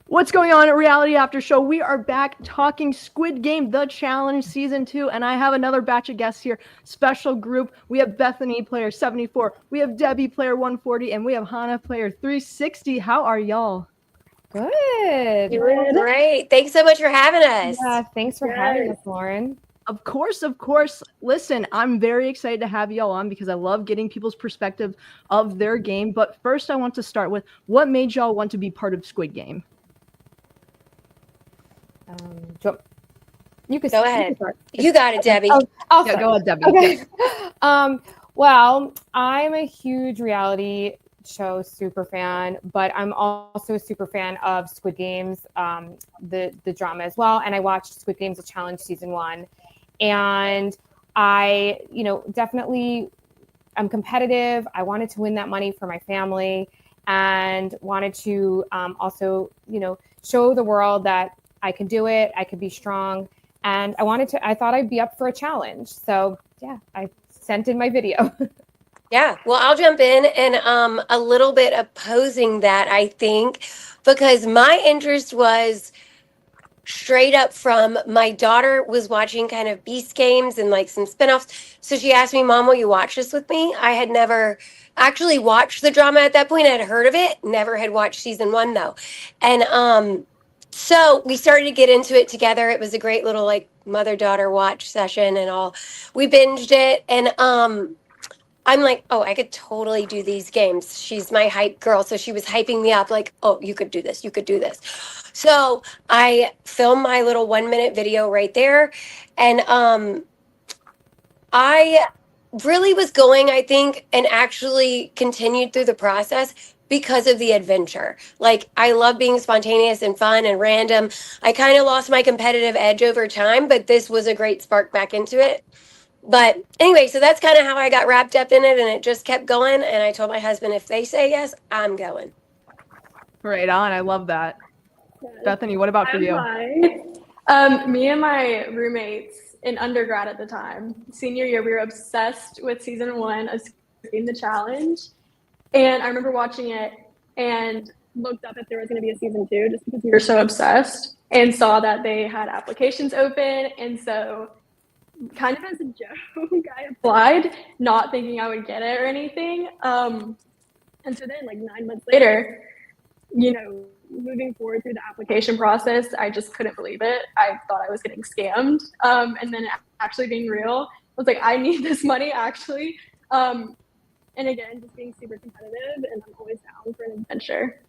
What's going on at Reality After Show? We are back talking Squid Game, The Challenge Season 2, and I have another batch of guests here. Special group. We have Bethany, player 74. We have Debbie, player 140, and we have Hanna, player 360. How are y'all? Good. Doing great. Thanks so much for having us. Yeah, thanks for having us, Lauren. Of course, of course. Listen, I'm very excited to have y'all on because I love getting people's perspective of their game. But first, I want to start with what made y'all want to be part of Squid Game? You can go ahead. You got it, Debbie. Yeah, go ahead, Debbie. Okay. Well, I'm a huge reality show super fan, but I'm also a super fan of Squid Games, the drama as well. And I watched Squid Games: The Challenge Season 1, and I, definitely I'm competitive. I wanted to win that money for my family, and wanted to also, show the world that I could do it. I could be strong. And I thought I'd be up for a challenge. So yeah, I sent in my video. Yeah, well, I'll jump in and a little bit opposing that, I think, because my interest was straight up from my daughter was watching kind of Beast Games and like some spinoffs. So she asked me, Mom, will you watch this with me? I had never actually watched the drama at that point. I had heard of it, never had watched season 1 though. And so we started to get into it together. It was a great little like mother-daughter watch session and all. We binged it, and I'm like, oh, I could totally do these games. She's my hype girl, so she was hyping me up like, oh, you could do this, you could do this. So I filmed my little 1-minute video right there, and I really was going, I think, and actually continued through the process because of the adventure. Like, I love being spontaneous and fun and random. I kind of lost my competitive edge over time, but this was a great spark back into it. But anyway, so that's kind of how I got wrapped up in it, and it just kept going. And I told my husband, if they say yes, I'm going. Right on. I love that. Bethany, what about for you? Me and my roommates in undergrad at the time, senior year, we were obsessed with season 1 of The Challenge. And I remember watching it and looked up if there was going to be a season 2 just because we were so obsessed, and saw that they had applications open. And so kind of as a joke, I applied, not thinking I would get it or anything. And so then like 9 months later, moving forward through the application process, I just couldn't believe it. I thought I was getting scammed. And then actually being real, I was like, I need this money actually. And again, just being super competitive, and I'm always down for an adventure.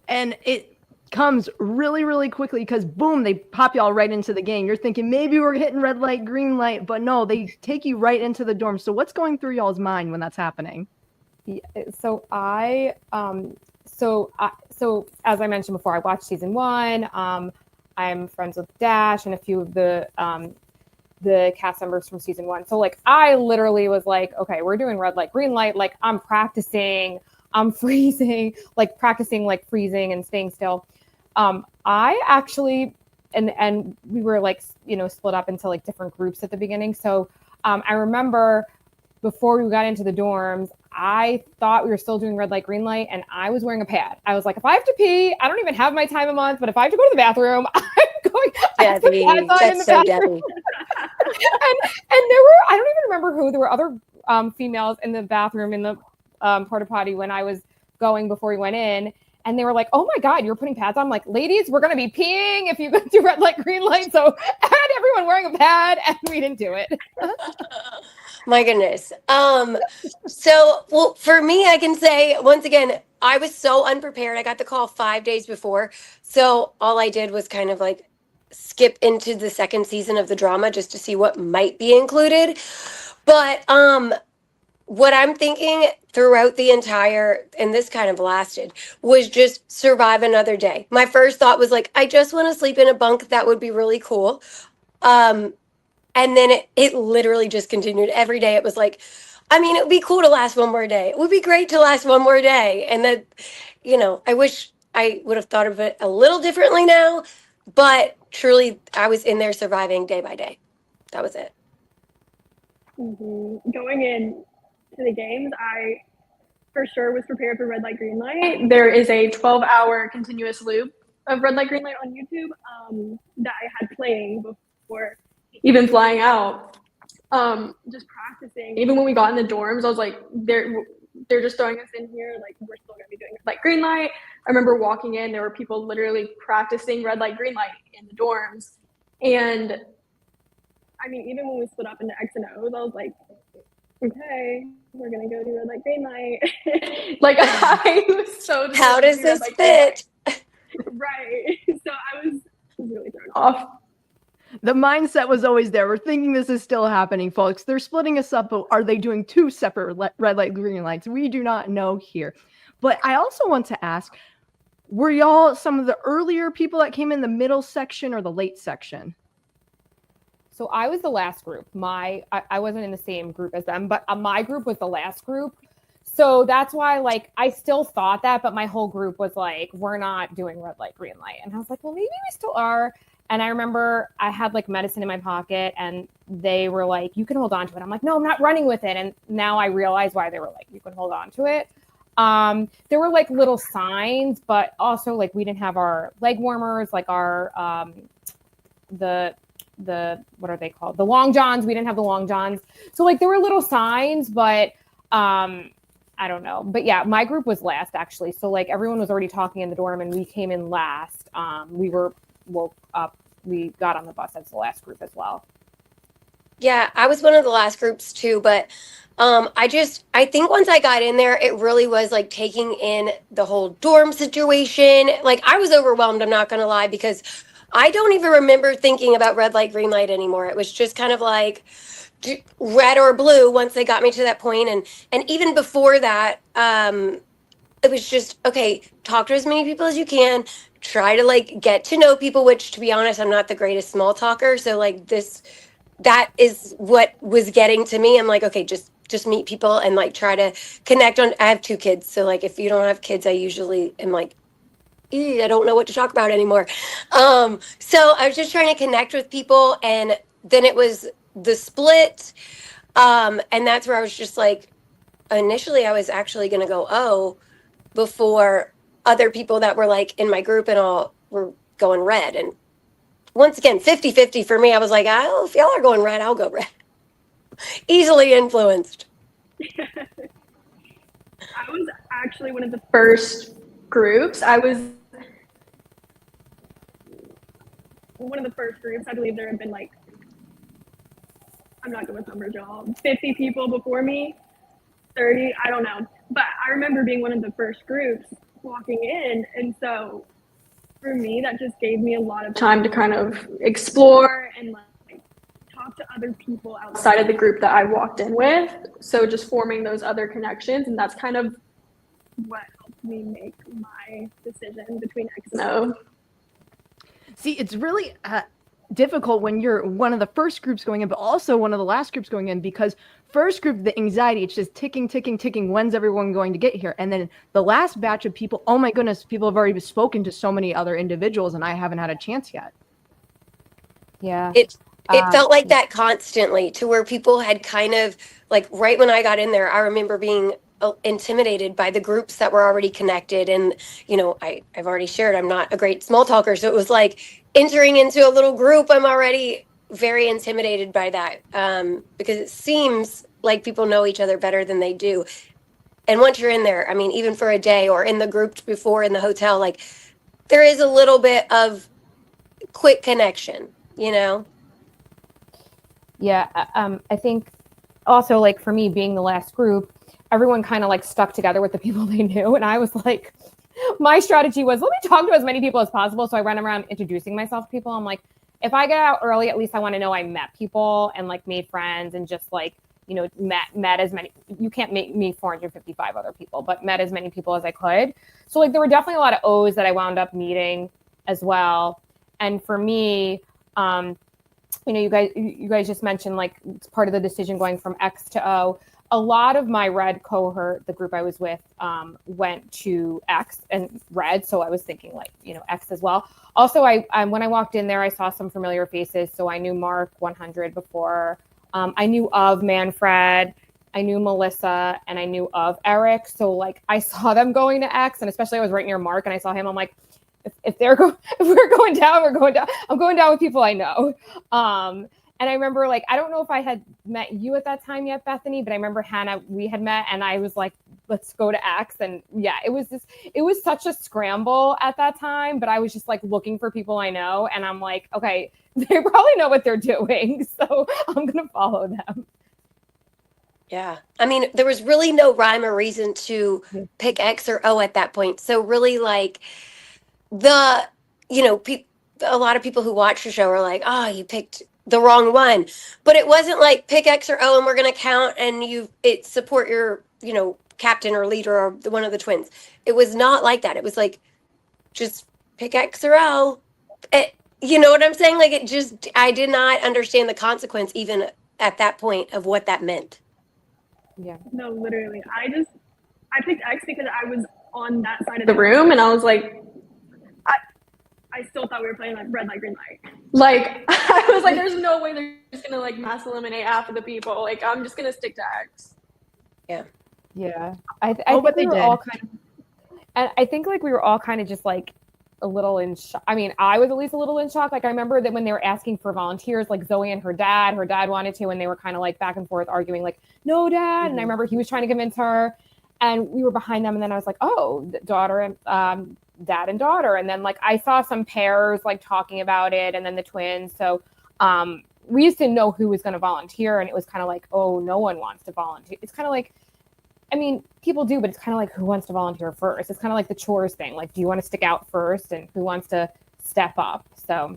And it comes really, really quickly because boom, they pop y'all right into the game. You're thinking maybe we're hitting red light, green light, but no, they take you right into the dorm. So what's going through y'all's mind when that's happening? Yeah, so as I mentioned before, I watched season 1. I'm friends with Dash and a few of the cast members from season 1. So like, I literally was like, okay, we're doing red light, green light. Like, I'm practicing, I'm freezing, like practicing, like freezing and staying still. I actually, and we were like, split up into like different groups at the beginning. So I remember before we got into the dorms, I thought we were still doing red light, green light, and I was wearing a pad. I was like, if I have to pee, I don't even have my time a month, but if I have to go to the bathroom, I'm going. Debbie, that's so Debbie. and there were, I don't even remember who, there were other females in the bathroom in the porta potty when I was going before we went in. And they were like, oh my God, you're putting pads on. I'm like, ladies, we're going to be peeing if you do red light, green light. So I had everyone wearing a pad, and we didn't do it. My goodness. So, well, for me, I can say, once again, I was so unprepared. I got the call 5 days before. So all I did was kind of like skip into the second season of the drama just to see what might be included. But what I'm thinking throughout the entire, and this kind of lasted, was just survive another day. My first thought was like, I just want to sleep in a bunk. That would be really cool. And then it literally just continued every day. It was like, I mean, it would be cool to last one more day. It would be great to last one more day. And that, I wish I would have thought of it a little differently now, but truly I was in there surviving day by day. That was it. Going in to the games, for sure was prepared for red light, green light. There is a 12-hour continuous loop of red light, green light on YouTube that I had playing before even flying out. Just practicing. Even when we got in the dorms, I was like, they're just throwing us in here. Like, we're still gonna be doing red light, green light. I remember walking in, there were people literally practicing red light, green light in the dorms. And I mean, even when we split up into X and O's, I was like, okay, we're gonna go do red light, green light. Like, I was so How does this fit? Right. So I was really thrown off. The mindset was always there. We're thinking this is still happening, folks. They're splitting us up, but are they doing two separate red light, green lights? We do not know here. But I also want to ask, were y'all some of the earlier people that came in the middle section or the late section? So I was the last group. I wasn't in the same group as them, but my group was the last group. So that's why, like, I still thought that, but my whole group was like, we're not doing red light, green light. And I was like, well, maybe we still are. And I remember I had like medicine in my pocket and they were like, you can hold on to it. I'm like, no, I'm not running with it. And now I realize why they were like, you can hold on to it. There were like little signs, but also like we didn't have our leg warmers, like our, the what are they called? The long johns. We didn't have the long johns. So like there were little signs, but I don't know. But yeah, my group was last actually. So like everyone was already talking in the dorm and we came in last. We were woke up. We got on the bus as the last group as well. Yeah, I was one of the last groups too, but I think once I got in there, it really was like taking in the whole dorm situation. Like I was overwhelmed, I'm not gonna lie, because I don't even remember thinking about red light, green light anymore. It was just kind of like red or blue once they got me to that point. And even before that, it was just, okay, talk to as many people as you can, try to like get to know people, which to be honest, I'm not the greatest small talker. So like that is what was getting to me. I'm like, okay, just meet people and like try to connect on. I have 2 kids. So like, if you don't have kids, I usually am like, I don't know what to talk about anymore. So I was just trying to connect with people, and then it was the split. And that's where I was just like, initially I was actually going to go before other people that were like in my group and all were going red. And once again, 50-50 for me. I was like, oh, if y'all are going red, I'll go red. Easily influenced. I was actually one of the first groups. I was one of the first groups. I believe there had been like, I'm not good with numbers, y'all, 50 people before me, 30, I don't know. But I remember being one of the first groups walking in. And so for me, that just gave me a lot of time to kind of explore and like talk to other people outside of the group that I walked in with. So just forming those other connections. And that's kind of what helped me make my decision between X and O. See, it's really difficult when you're one of the first groups going in, but also one of the last groups going in, because first group, the anxiety, it's just ticking. When's everyone going to get here? And then the last batch of people, oh my goodness, people have already spoken to so many other individuals and I haven't had a chance yet. Yeah. It felt like that constantly, to where people had kind of like, right when I got in there, I remember being intimidated by the groups that were already connected. And, you know, I've already shared, I'm not a great small talker. So it was like entering into a little group, I'm already very intimidated by that, because it seems like people know each other better than they do. And once you're in there, I mean, even for a day or in the group before in the hotel, like there is a little bit of quick connection, you know? Yeah. I think also like for me being the last group, everyone kind of like stuck together with the people they knew. And I was like, my strategy was, let me talk to as many people as possible. So I ran around introducing myself to people. I'm like, if I get out early, at least I want to know I met people and like made friends and just like, you know, met as many, you can't make me 455 other people, but met as many people as I could. So like, there were definitely a lot of O's that I wound up meeting as well. And for me, you know, you guys just mentioned like it's part of the decision going from X to O. A lot of my red cohort, the group I was with, went to X and red. So I was thinking like, you know, X as well. Also, I when I walked in there, I saw some familiar faces. So I knew Mark 100 before. I knew of Manfred I knew Melissa and I knew of Eric. So like I saw them going to X, and especially I was right near Mark and I saw him. I'm like, if we're going down, we're going down. I'm going down with people I know. And I remember like, I don't know if I had met you at that time yet, Bethany, but I remember Hanna, we had met and I was like, let's go to X. And yeah, it was such a scramble at that time, but I was just like looking for people I know. And I'm like, okay, they probably know what they're doing. So I'm going to follow them. Yeah. I mean, there was really no rhyme or reason to pick X or O at that point. So really like a lot of people who watch the show are like, oh, you picked the wrong one. But it wasn't like pick X or O and we're going to count and support your, captain or leader or one of the twins. It was not like that. It was like, just pick X or O. You know what I'm saying? Like I did not understand the consequence even at that point of what that meant. Yeah. No, literally. I picked X because I was on that side of the room and I was like, I still thought we were playing like red light, green light. Like I was like, there's no way they're just gonna like mass eliminate half of the people. Like I'm just gonna stick to X. Yeah. Yeah. I think we were all kind of, and I think like we were all kind of just like a little in shock. I mean, I was at least a little in shock. Like I remember that when they were asking for volunteers, like Zoe and her dad wanted to, and they were kind of like back and forth arguing like, no, dad. Mm-hmm. And I remember he was trying to convince her and we were behind them. And then I was like, oh, daughter and dad and daughter. And then like, I saw some pairs like talking about it and then the twins. So we used to know who was going to volunteer. And it was kind of like, oh, no one wants to volunteer. It's kind of like, I mean, people do, but it's kind of like who wants to volunteer first. It's kind of like the chores thing. Like, do you want to stick out first and who wants to step up? So.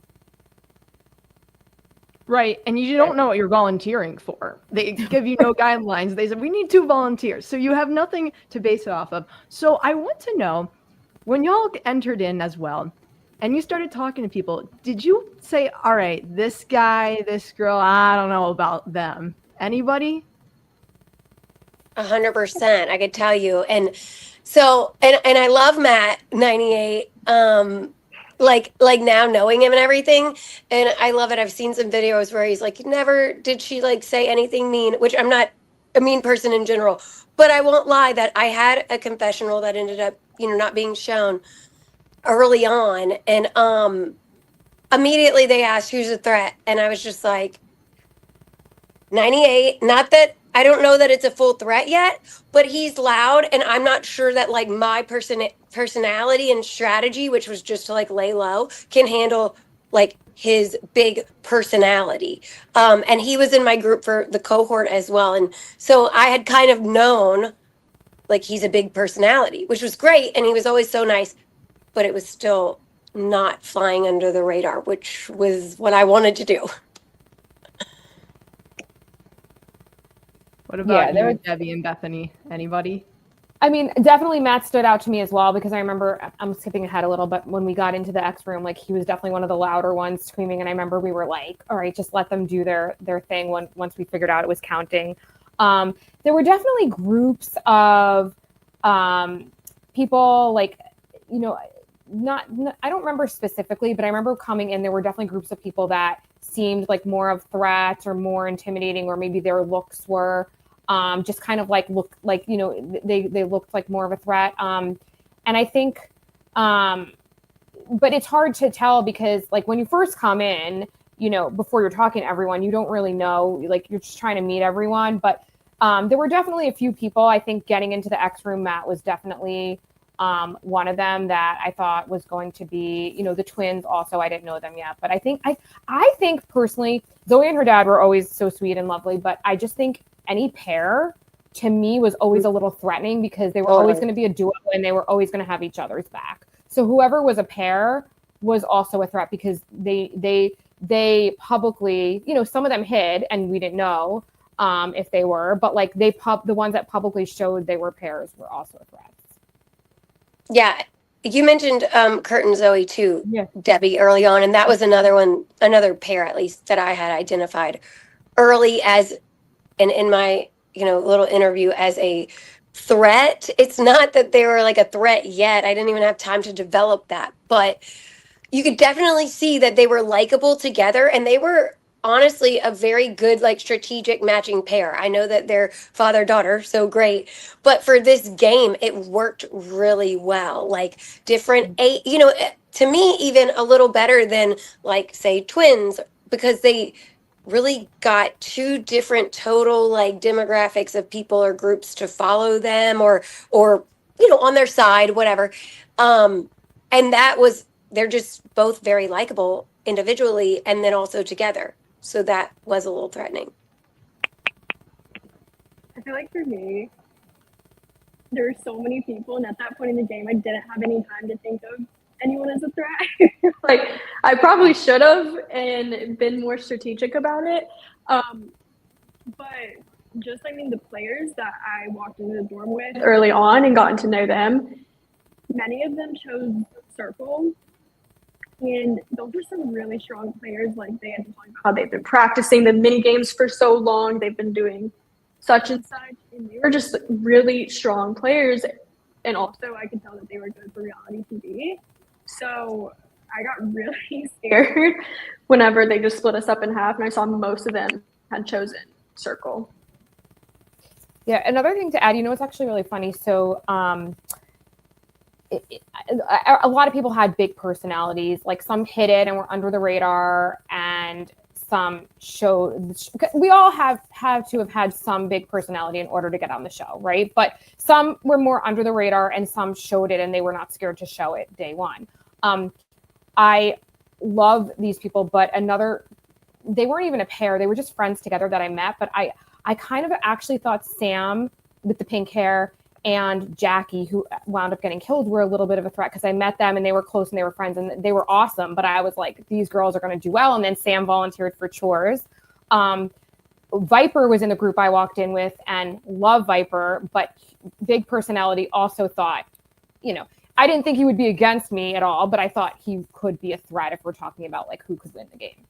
Right. And you don't know what you're volunteering for. They give you no guidelines. They said, we need 2 volunteers. So you have nothing to base it off of. So I want to know, when y'all entered in as well, and you started talking to people, did you say, all right, this guy, this girl, I don't know about them? Anybody? 100%, I could tell you. And so, and I love Matt 98, like now knowing him and everything. And I love it. I've seen some videos where he's like, never did she like say anything mean, which I'm not a mean person in general, but I won't lie that I had a confessional that ended up, not being shown early on. And immediately they asked who's a threat. And I was just like, 98, not that I don't know that it's a full threat yet, but he's loud and I'm not sure that like my personality and strategy, which was just to like lay low, can handle like his big personality. And he was in my group for the cohort as well. And so I had kind of known like he's a big personality, which was great. And he was always so nice, but it was still not flying under the radar, which was what I wanted to do. What about you, Debbie and Bethany? Anybody? I mean, definitely Matt stood out to me as well because I remember, I'm skipping ahead a little, but when we got into the X room, like he was definitely one of the louder ones screaming. And I remember we were like, all right, just let them do their thing once we figured out it was counting. There were definitely groups of people like, not I don't remember specifically, but I remember coming in, there were definitely groups of people that seemed like more of threats or more intimidating, or maybe their looks were just kind of like look like, they looked like more of a threat. And I think, but it's hard to tell because like when you first come in, before you're talking to everyone, you don't really know, like you're just trying to meet everyone. But there were definitely a few people. I think getting into the X room, Matt was definitely one of them that I thought was going to be, the twins also, I didn't know them yet, but I think personally, Zoe and her dad were always so sweet and lovely, but I just think any pair to me was always a little threatening because they were always going to be a duo and they were always going to have each other's back. So whoever was a pair was also a threat because they publicly, some of them hid and we didn't know if they were, but like the ones that publicly showed they were pairs were also a threat. Yeah, you mentioned Kurt and Zoe too, yeah. Debbie, early on, and that was another pair at least that I had identified early as, and in my little interview as a threat. It's not that they were like a threat yet. I didn't even have time to develop that, but you could definitely see that they were likable together, and they were honestly a very good like strategic matching pair. I know that they're father daughter, so great, but for this game it worked really well. Like different eight, to me even a little better than like say twins, because they really got two different total like demographics of people or groups to follow them, or on their side, whatever. And that was, they're just both very likable individually and then also together. So that was a little threatening. I feel like for me, there were so many people, and at that point in the game, I didn't have any time to think of anyone as a threat. Like, I probably should have and been more strategic about it. But just, I mean, the players that I walked into the dorm with early on and gotten to know them, many of them chose Circle. And those are some really strong players. Like, they had been talking about how they've been practicing the mini games for so long. They've been doing such and such. And they were just really strong players. And also, I could tell that they were good for reality TV. So I got really scared whenever they just split us up in half. And I saw most of them had chosen Circle. Yeah, another thing to add, it's actually really funny. So a lot of people had big personalities. Like some hid it and were under the radar, and some showed. We all have to have had some big personality in order to get on the show, right? But some were more under the radar, and some showed it, and they were not scared to show it day one. I love these people, but they weren't even a pair. They were just friends together that I met. But I kind of actually thought Sam with the pink hair and Jackie, who wound up getting killed, were a little bit of a threat, because I met them and they were close and they were friends and they were awesome. But I was like, these girls are going to do well. And then Sam volunteered for chores. Viper was in the group I walked in with, and love Viper, but big personality. Also thought, I didn't think he would be against me at all, but I thought he could be a threat if we're talking about like who could win the game.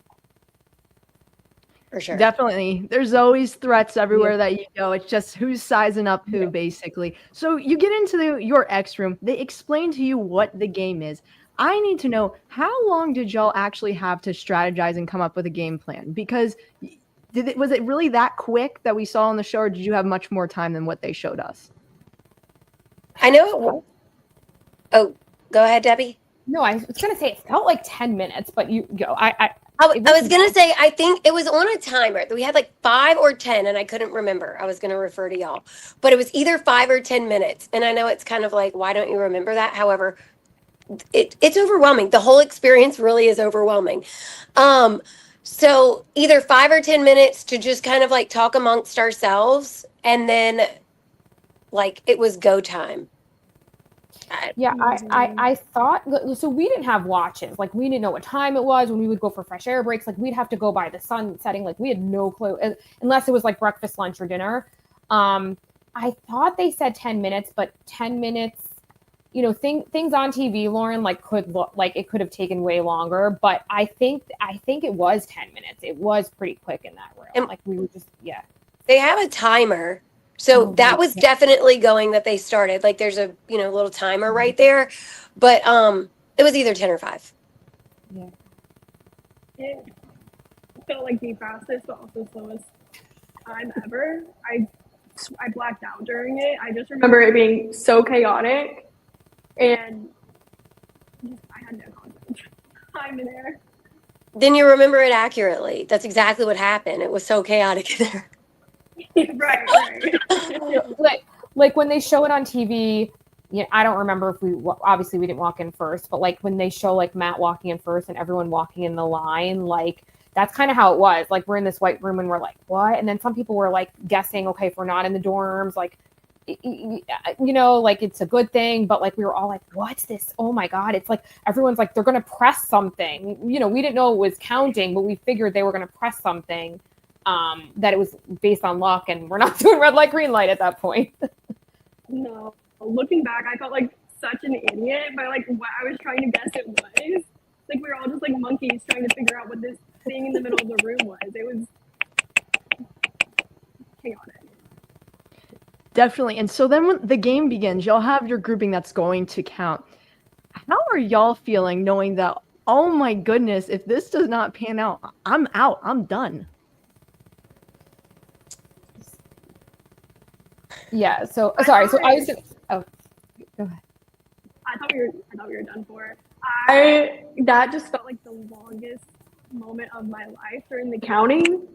For sure. Definitely. There's always threats everywhere that you go. It's just who's sizing up who, basically. So you get into your X room. They explain to you what the game is. I need to know, how long did y'all actually have to strategize and come up with a game plan? Because was it really that quick that we saw on the show, or did you have much more time than what they showed us? I know. Oh, go ahead, Debbie. No, I was going to say it felt like 10 minutes, but you go. I was going to say, I think it was on a timer. We had like 5 or 10, and I couldn't remember. I was going to refer to y'all. But it was either 5 or 10 minutes. And I know it's kind of like, why don't you remember that? However, it's overwhelming. The whole experience really is overwhelming. So either 5 or 10 minutes to just kind of like talk amongst ourselves. And then like it was go time. Yeah, I thought, so we didn't have watches. Like, we didn't know what time it was when we would go for fresh air breaks. Like, we'd have to go by the sun setting. Like, we had no clue, unless it was like breakfast, lunch, or dinner. I thought they said 10 minutes, but 10 minutes, things on TV, Lauren, like could look like it could have taken way longer. But I think it was 10 minutes. It was pretty quick in that room. And like, we were just, They have a timer. So that was definitely going that they started. Like there's a, little timer right there. But it was either 10 or 5. Yeah. It felt like the fastest but also slowest time ever. I blacked out during it. I just remember it being so chaotic, and I had no concept. I'm in there. Then you remember it accurately. That's exactly what happened. It was so chaotic in there. right. Like when they show it on TV, I don't remember if obviously we didn't walk in first, but like when they show like Matt walking in first and everyone walking in the line, like that's kind of how it was. Like we're in this white room and we're like, what? And then some people were like guessing, okay, if we're not in the dorms, like, like it's a good thing. But like we were all like, what's this? Oh my God. It's like everyone's like, they're going to press something. We didn't know it was counting, but we figured they were going to press something. That it was based on luck, and we're not doing red light, green light at that point. No, looking back, I felt like such an idiot by like what I was trying to guess it was. Like we were all just like monkeys trying to figure out what this thing in the middle of the room was. It was chaotic. Definitely. And so then when the game begins, y'all have your grouping that's going to count. How are y'all feeling knowing that Oh my goodness, if this does not pan out, I'm out. I'm done. Yeah. So sorry. So I was. Oh, go ahead. I thought we were done for. That just felt like the longest moment of my life during the counting,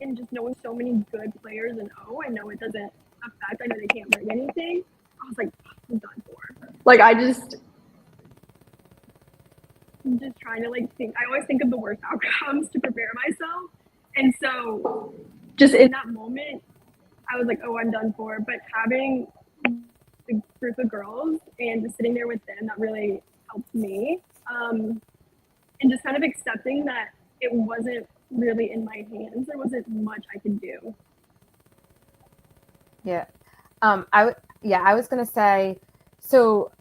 and just knowing so many good players in O. I know it doesn't affect. I know they can't bring anything. I was like, I'm done for. Like I'm just trying to like think. I always think of the worst outcomes to prepare myself, and so just in that moment, I was like, oh, I'm done for. But having a group of girls and just sitting there with them, that really helped me. And just kind of accepting that it wasn't really in my hands. There wasn't much I could do. Yeah. I was gonna say, so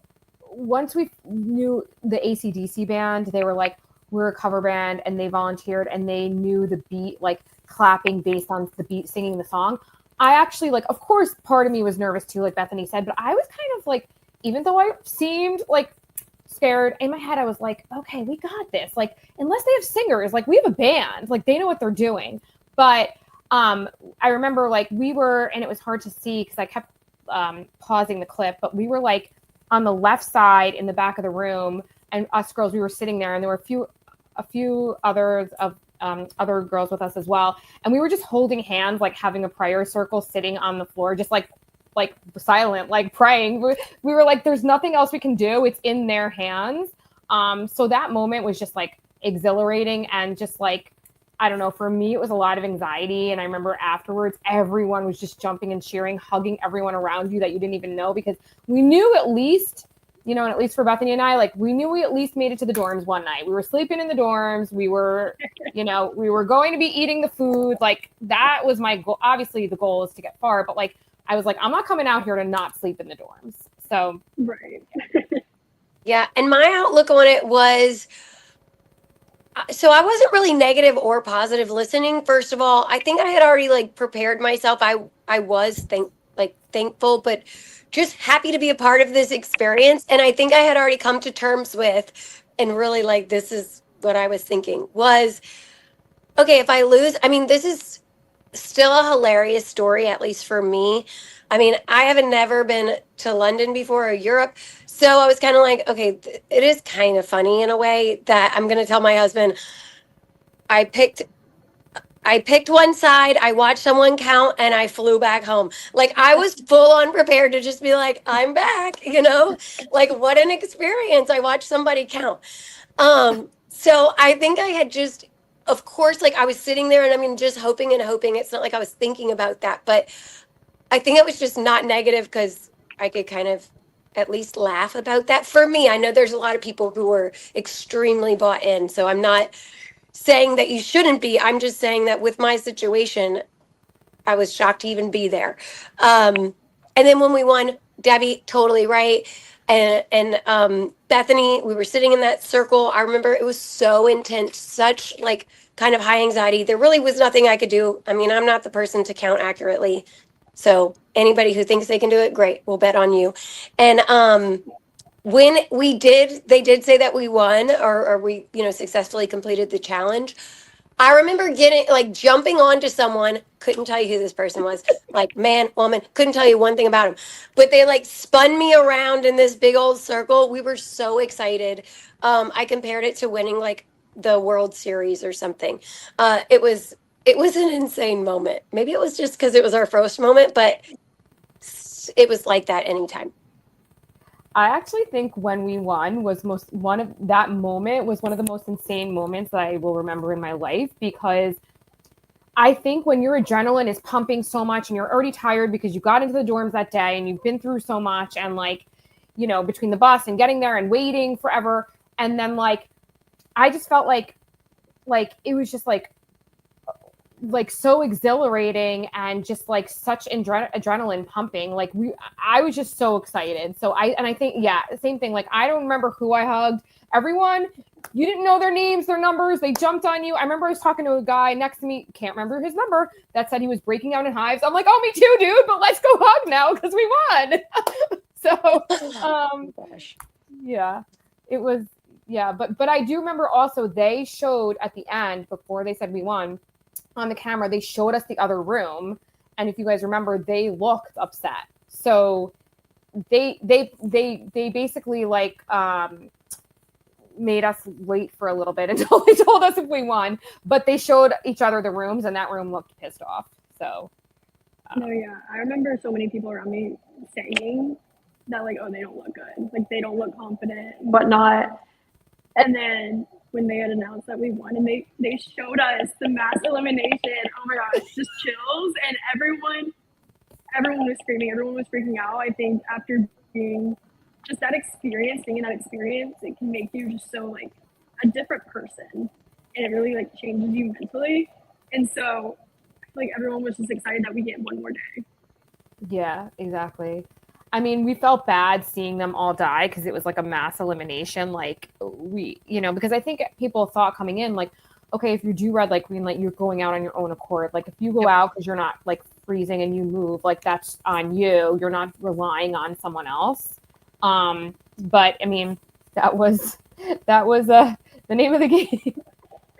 once we knew the AC/DC band, they were like, we're a cover band, and they volunteered, and they knew the beat, like clapping based on the beat, singing the song. I actually, like, of course, part of me was nervous too, like Bethany said, but I was kind of like, even though I seemed like scared, in my head I was like, okay, we got this. Like, unless they have singers, like we have a band, like they know what they're doing. But I remember like we were, and it was hard to see because I kept pausing the clip, but we were like on the left side in the back of the room, and us girls, we were sitting there, and there were a few others of other girls with us as well, and we were just holding hands, like having a prayer circle, sitting on the floor, just like silent, like praying. We were like, there's nothing else we can do. It's in their hands. So that moment was just like exhilarating, and just like, I don't know, for me, it was a lot of anxiety. And I remember afterwards, everyone was just jumping and cheering, hugging everyone around you that you didn't even know, because we knew at least, you know, and at least for Bethany and I, like we knew we at least made it to the dorms one night. We were sleeping in the dorms. We were, you know, we were going to be eating the food. Like that was my goal. Obviously the goal is to get far, but like, I was like, I'm not coming out here to not sleep in the dorms. So, right. Yeah. And my outlook on it was, so I wasn't really negative or positive listening. First of all, I think I had already like prepared myself. I was thankful, but just happy to be a part of this experience. And I think I had already come to terms with, and really like, this is what I was thinking was, okay, if I lose, I mean, this is still a hilarious story, at least for me. I mean, I haven't never been to London before or Europe. So I was kind of like, okay, it is kind of funny in a way that I'm going to tell my husband, I picked one side, I watched someone count, and I flew back home. Like I was full on prepared to just be like, I'm back, you know? Like what an experience. I watched somebody count. So I think I had just, of course, like I was sitting there and I mean, just hoping and hoping. It's not like I was thinking about that, but I think it was just not negative because I could kind of at least laugh about that. For me, I know there's a lot of people who are extremely bought in. So I'm not saying that you shouldn't be. I'm just saying that with my situation, I was shocked to even be there. And then when we won, Debbie, totally right. And Bethany, we were sitting in that circle. I remember it was so intense, such like kind of high anxiety. There really was nothing I could do. I mean, I'm not the person to count accurately. So anybody who thinks they can do it, great. We'll bet on you. And when they did say that we won or we, you know, successfully completed the challenge. I remember jumping onto someone, couldn't tell you who this person was, like man, woman, couldn't tell you one thing about him. But they like spun me around in this big old circle. We were so excited. I compared it to winning like the World Series or something. It was an insane moment. Maybe it was just because it was our first moment, but it was like that anytime. I actually think when we won was one of the most insane moments that I will remember in my life, because I think when your adrenaline is pumping so much and you're already tired because you got into the dorms that day and you've been through so much, and like, you know, between the bus and getting there and waiting forever, and then like I just felt like it was just like so exhilarating and just like such adrenaline pumping. Like I was just so excited. So I think, yeah, same thing. Like, I don't remember who I hugged. Everyone, you didn't know their names, their numbers. They jumped on you. I remember I was talking to a guy next to me, can't remember his number, that said he was breaking out in hives. I'm like, oh, me too, dude, but let's go hug now because we won. So, Oh, gosh. yeah, it was Yeah, but I do remember also they showed at the end, before they said we won, on the camera, they showed us the other room. And if you guys remember, they looked upset. So they basically like made us wait for a little bit until they told us if we won. But they showed each other the rooms, and that room looked pissed off. So No, yeah. I remember so many people around me saying that, like, oh, they don't look good. Like, they don't look confident, whatnot. And then when they had announced that we won and they showed us the mass elimination, oh my gosh, just chills. And everyone was screaming. Everyone was freaking out. I think after being just that experience, being in that experience, it can make you just so, like, a different person. And it really, like, changes you mentally. And so like everyone was just excited that we get one more day. yeah, exactly. I mean, we felt bad seeing them all die because it was like a mass elimination. Like because I think people thought coming in, like, okay, if you do red light, green light, you're going out on your own accord. Like if you go out because you're not like freezing and you move, like that's on you. You're not relying on someone else. But I mean, that was the name of the game.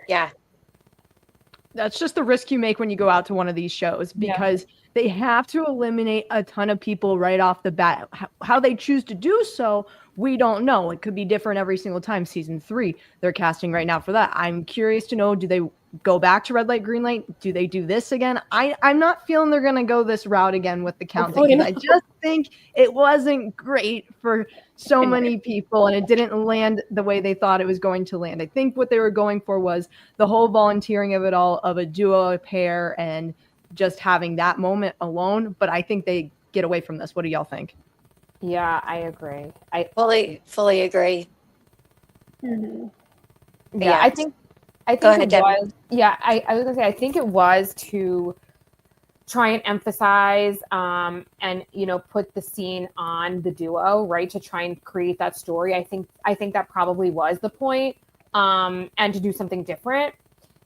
Yeah. That's just the risk you make when you go out to one of these shows, because they have to eliminate a ton of people right off the bat. How they choose to do so, we don't know. It could be different every single time. Season 3, they're casting right now for that. I'm curious to know, do they go back to red light, green light? Do they do this again? I'm not feeling they're going to go this route again with the counting. I just think it wasn't great for so many people, and it didn't land the way they thought it was going to land. I think what they were going for was the whole volunteering of it all, of a duo, a pair, and just having that moment alone. But I think they get away from this. What do y'all think? Yeah, I agree. I fully agree. Mm-hmm. Yeah, I think Go ahead, it Debbie. was. Yeah, I was gonna say I think it was to try and emphasize and put the scene on the duo, right, to try and create that story. I think that probably was the point, and to do something different.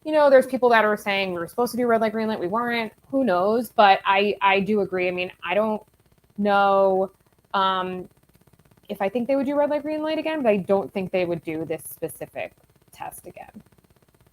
There's people that are saying we were supposed to do red light, green light, we weren't. Who knows? But I do agree. I mean, I don't know if I think they would do red light, green light again, but I don't think they would do this specific test again.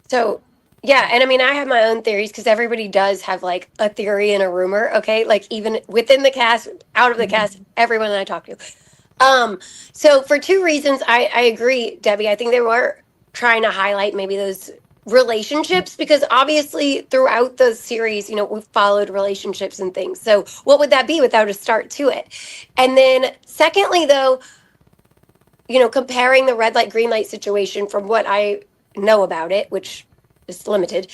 So, yeah, and I mean, I have my own theories because everybody does have like a theory and a rumor, okay? Like even within the cast, out of the cast, everyone that I talk to. So for 2 reasons, I agree, Debbie. I think they were trying to highlight maybe those relationships, because obviously throughout the series, we've followed relationships and things. So what would that be without a start to it? And then secondly, though, comparing the red light, green light situation from what I know about it, which is limited,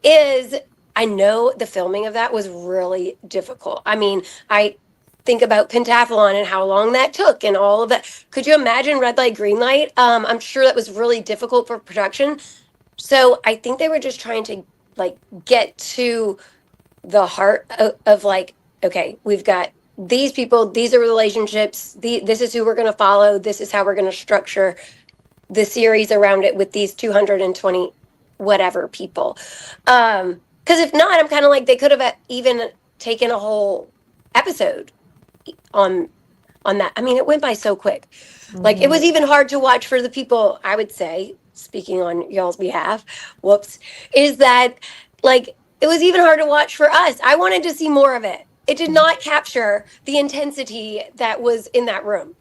is I know the filming of that was really difficult. I mean, I think about pentathlon and how long that took and all of that. Could you imagine red light, green light? I'm sure that was really difficult for production. So I think they were just trying to like get to the heart of like, okay, we've got these people, these are relationships, this is who we're going to follow, this is how we're going to structure the series around it with these 220 whatever people. Because if not, I'm kind of like, they could have even taken a whole episode on that. I mean, it went by so quick. Mm-hmm. Like, it was even hard to watch for the people, I would say, speaking on y'all's behalf, is that, like, it was even hard to watch for us. I wanted to see more of it. It did not capture the intensity that was in that room.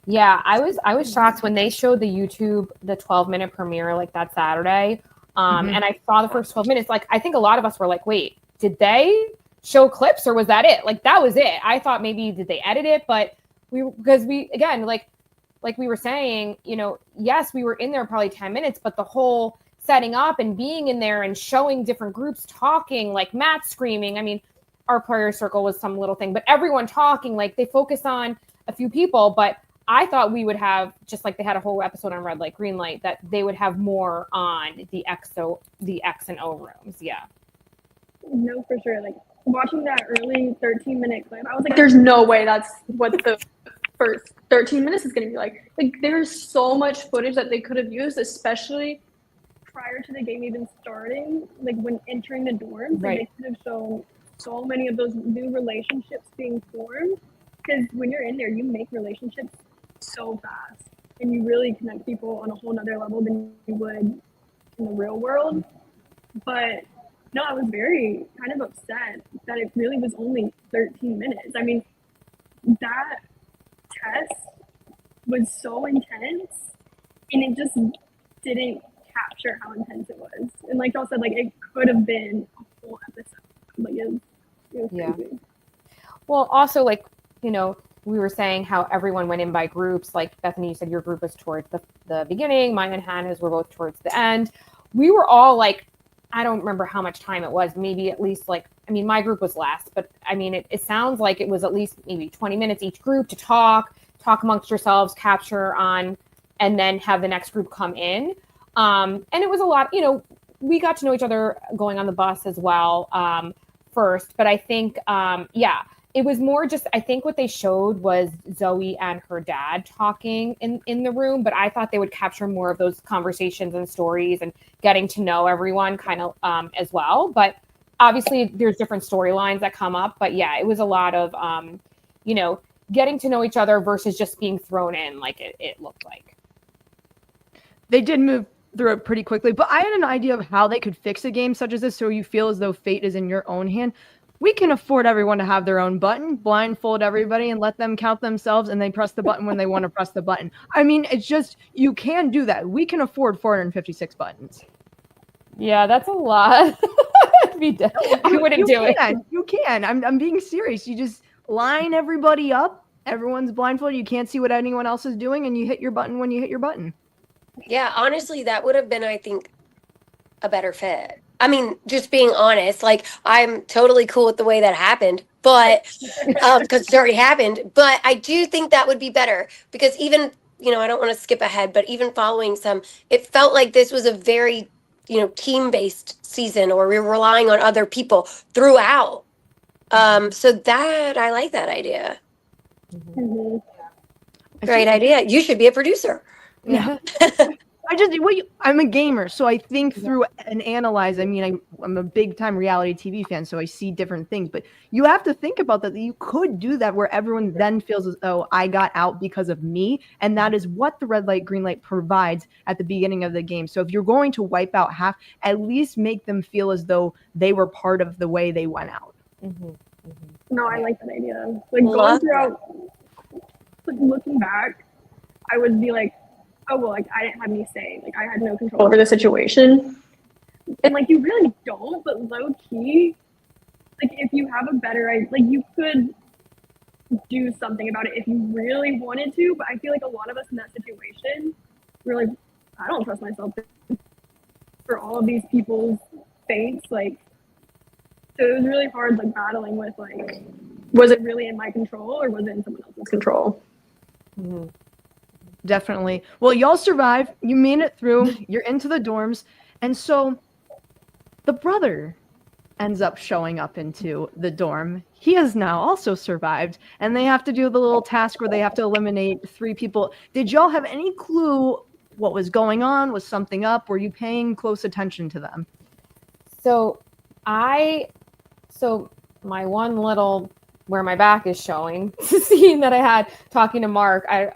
Yeah, I was shocked when they showed the 12-minute premiere like that Saturday. And I saw the first 12 minutes. Like, I think a lot of us were like, wait, did they show clips or was that it? Like, that was it. I thought maybe did they edit it? But because we again, like we were saying, yes, we were in there probably 10 minutes, but the whole setting up and being in there and showing different groups talking, like Matt screaming. I mean, our player circle was some little thing, but everyone talking, like they focused on a few people, but I thought we would have, just like they had a whole episode on red light, green light, that they would have more on the X and O rooms. Yeah. No, for sure. Like watching that early 13-minute clip, I was like, there's no way that's what the first 13 minutes is going to be like. Like there's so much footage that they could have used, especially prior to the game even starting, like when entering the dorms. Right. Like, they could have shown so many of those new relationships being formed, because when you're in there, you make relationships so fast. and you really connect people on a whole nother level than you would in the real world. But no, I was very kind of upset that it really was only 13 minutes. I mean, that test was so intense, and it just didn't capture how intense it was. And like y'all said, like it could have been a whole episode. Like it was crazy. Well, also, like, you know, we were saying how everyone went in by groups. Like Bethany, you said your group was towards the beginning. Mine and Hannah's were both towards the end. We were all like, I don't remember how much time it was. Maybe at least like, I mean, my group was last, but I mean, it sounds like it was at least maybe 20 minutes each group to talk amongst yourselves, capture on, and then have the next group come in. And it was a lot, you know, we got to know each other going on the bus as well first. But I think, it was more just, I think what they showed was Zoe and her dad talking in the room, but I thought they would capture more of those conversations and stories and getting to know everyone kind of as well. But obviously there's different storylines that come up, but yeah, it was a lot of, you know, getting to know each other versus just being thrown in like it looked like. They did move through it pretty quickly, but I had an idea of how they could fix a game such as this so you feel as though fate is in your own hand. We can afford everyone to have their own button, blindfold everybody and let them count themselves, and they press the button when they want to press the button. I mean, it's just, you can do that. We can afford 456 buttons. Yeah, that's a lot. I wouldn't do it. You can. I'm being serious. You just line everybody up. Everyone's blindfolded. You can't see what anyone else is doing, and you hit your button when you hit your button. Yeah, honestly, that would have been, I think, a better fit. I mean, just being honest, like I'm totally cool with the way that happened, but because it's already happened. But I do think that would be better because even, you know, I don't want to skip ahead, but even following some, it felt like this was a very, you know, team-based season, or we were relying on other people throughout. So that I like that idea. Mm-hmm. Great idea. You should be a producer. Yeah. I'm a gamer, so I think through and analyze. I mean, I'm a big time reality TV fan, so I see different things. But you have to think about that you could do that where everyone then feels as though I got out because of me. And that is what the red light, green light provides at the beginning of the game. So if you're going to wipe out half, at least make them feel as though they were part of the way they went out. Mm-hmm. Mm-hmm. No, I like that idea. Like going throughout, like looking back, I would be like, oh, well, like I didn't have any say. Like I had no control over the situation. And like you really don't, but low key, like if you have a better idea, like you could do something about it if you really wanted to. But I feel like a lot of us in that situation, we're like, I don't trust myself for all of these people's fates. Like, so it was really hard, like battling with like, was it really in my control or was it in someone else's control? Mm-hmm. Definitely. Well, y'all survived. You made it through. You're into the dorms. And so the brother ends up showing up into the dorm. He has now also survived. And they have to do the little task where they have to eliminate 3 people. Did y'all have any clue what was going on? Was something up? Were you paying close attention to them? So my one little where my back is showing scene that I had talking to Mark. I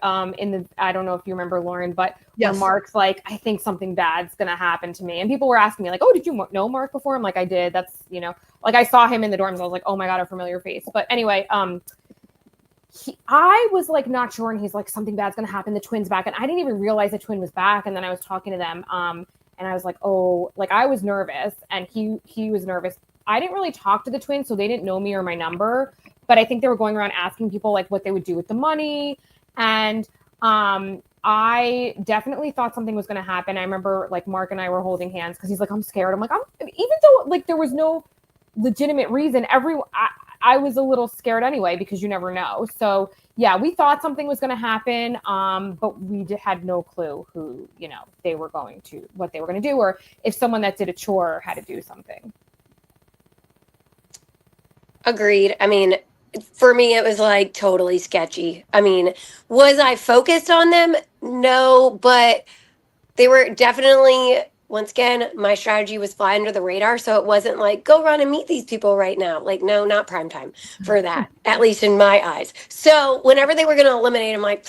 don't know if you remember, Lauren, but yes. When Mark's like, I think something bad's gonna happen to me, and people were asking me like, oh, did you know Mark before? I'm like, I did. That's, you know, like I saw him in the dorms. I was like, oh my god, a familiar face. But anyway, I was like not sure, and he's like, something bad's gonna happen. The twin's back, and I didn't even realize the twin was back. And then I was talking to them, and I was like, oh, like I was nervous, and he was nervous. I didn't really talk to the twins, so they didn't know me or my number. But I think they were going around asking people like what they would do with the money. And I definitely thought something was going to happen. I remember like Mark and I were holding hands because he's like, I'm scared. I'm like, even though like there was no legitimate reason, I was a little scared anyway, because you never know. So yeah, we thought something was going to happen, but we had no clue who, you know, what they were going to do, or if someone that did a chore had to do something. Agreed. I mean, for me, it was like totally sketchy. I mean, was I focused on them? No, but they were definitely, once again, my strategy was fly under the radar. So it wasn't like, go run and meet these people right now. Like, no, not prime time for that, at least in my eyes. So whenever they were going to eliminate, I'm like,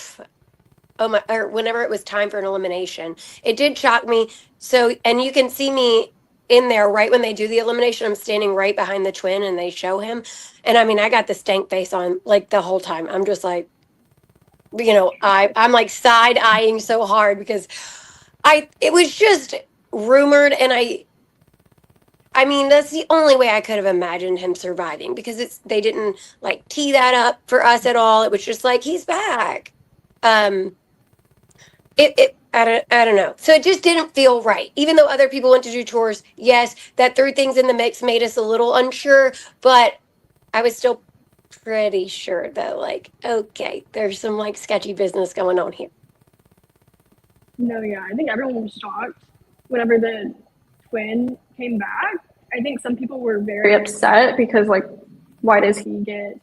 or whenever it was time for an elimination, it did shock me. So, and you can see me in there right when they do the elimination. I'm standing right behind the twin and they show him. And I mean, I got the stank face on like the whole time. I'm just like, I'm like side eyeing so hard because it was just rumored. And I mean, that's the only way I could have imagined him surviving because they didn't like tee that up for us at all. It was just like, he's back. I don't know. So it just didn't feel right. Even though other people went to do chores, yes, that threw things in the mix, made us a little unsure, but I was still pretty sure that like, okay, there's some like sketchy business going on here. No, yeah, I think everyone was shocked whenever the twin came back. I think some people were very upset because like, why does he get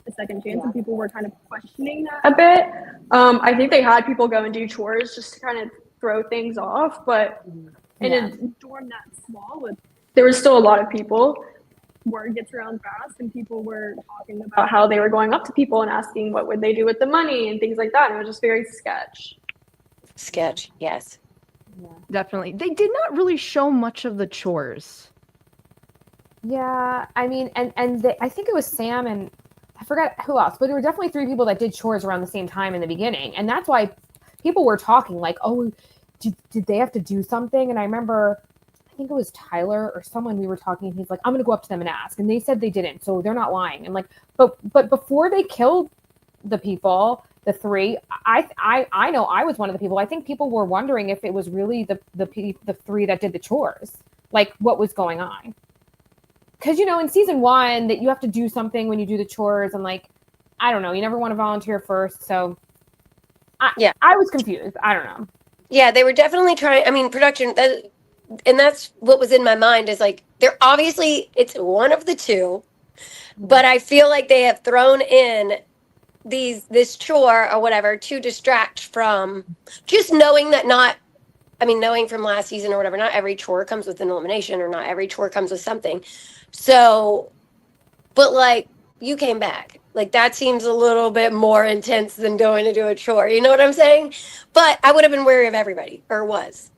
a second chance? And people were kind of questioning that a bit. I think they had people go and do chores just to kind of throw things off, but in a dorm that small, there was still a lot of people. Word gets around fast, and people were talking about how they were going up to people and asking what would they do with the money and things like that. And it was just very sketch. Yes. Yeah. Definitely. They did not really show much of the chores. Yeah, I mean, and I think it was Sam and I forgot who else, but there were definitely 3 people that did chores around the same time in the beginning. And that's why people were talking like, oh, did they have to do something? And I remember, I think it was Tyler or someone we were talking, and he's like, I'm going to go up to them and ask. And they said they didn't, so they're not lying. And like, but before they killed the people, the 3, I know I was one of the people. I think people were wondering if it was really the 3 that did the chores, like what was going on. Because, in season 1 that you have to do something when you do the chores, and like, I don't know, you never want to volunteer first. So I was confused. I don't know. Yeah, they were definitely trying. I mean, production, and that's what was in my mind is like, they're obviously, it's one of the 2, but I feel like they have thrown in this chore or whatever to distract from just knowing that knowing from last season or whatever, not every chore comes with an elimination or not every chore comes with something. So, but like, you came back. Like, that seems a little bit more intense than going to do a chore. You know what I'm saying? But I would have been wary of everybody, or was.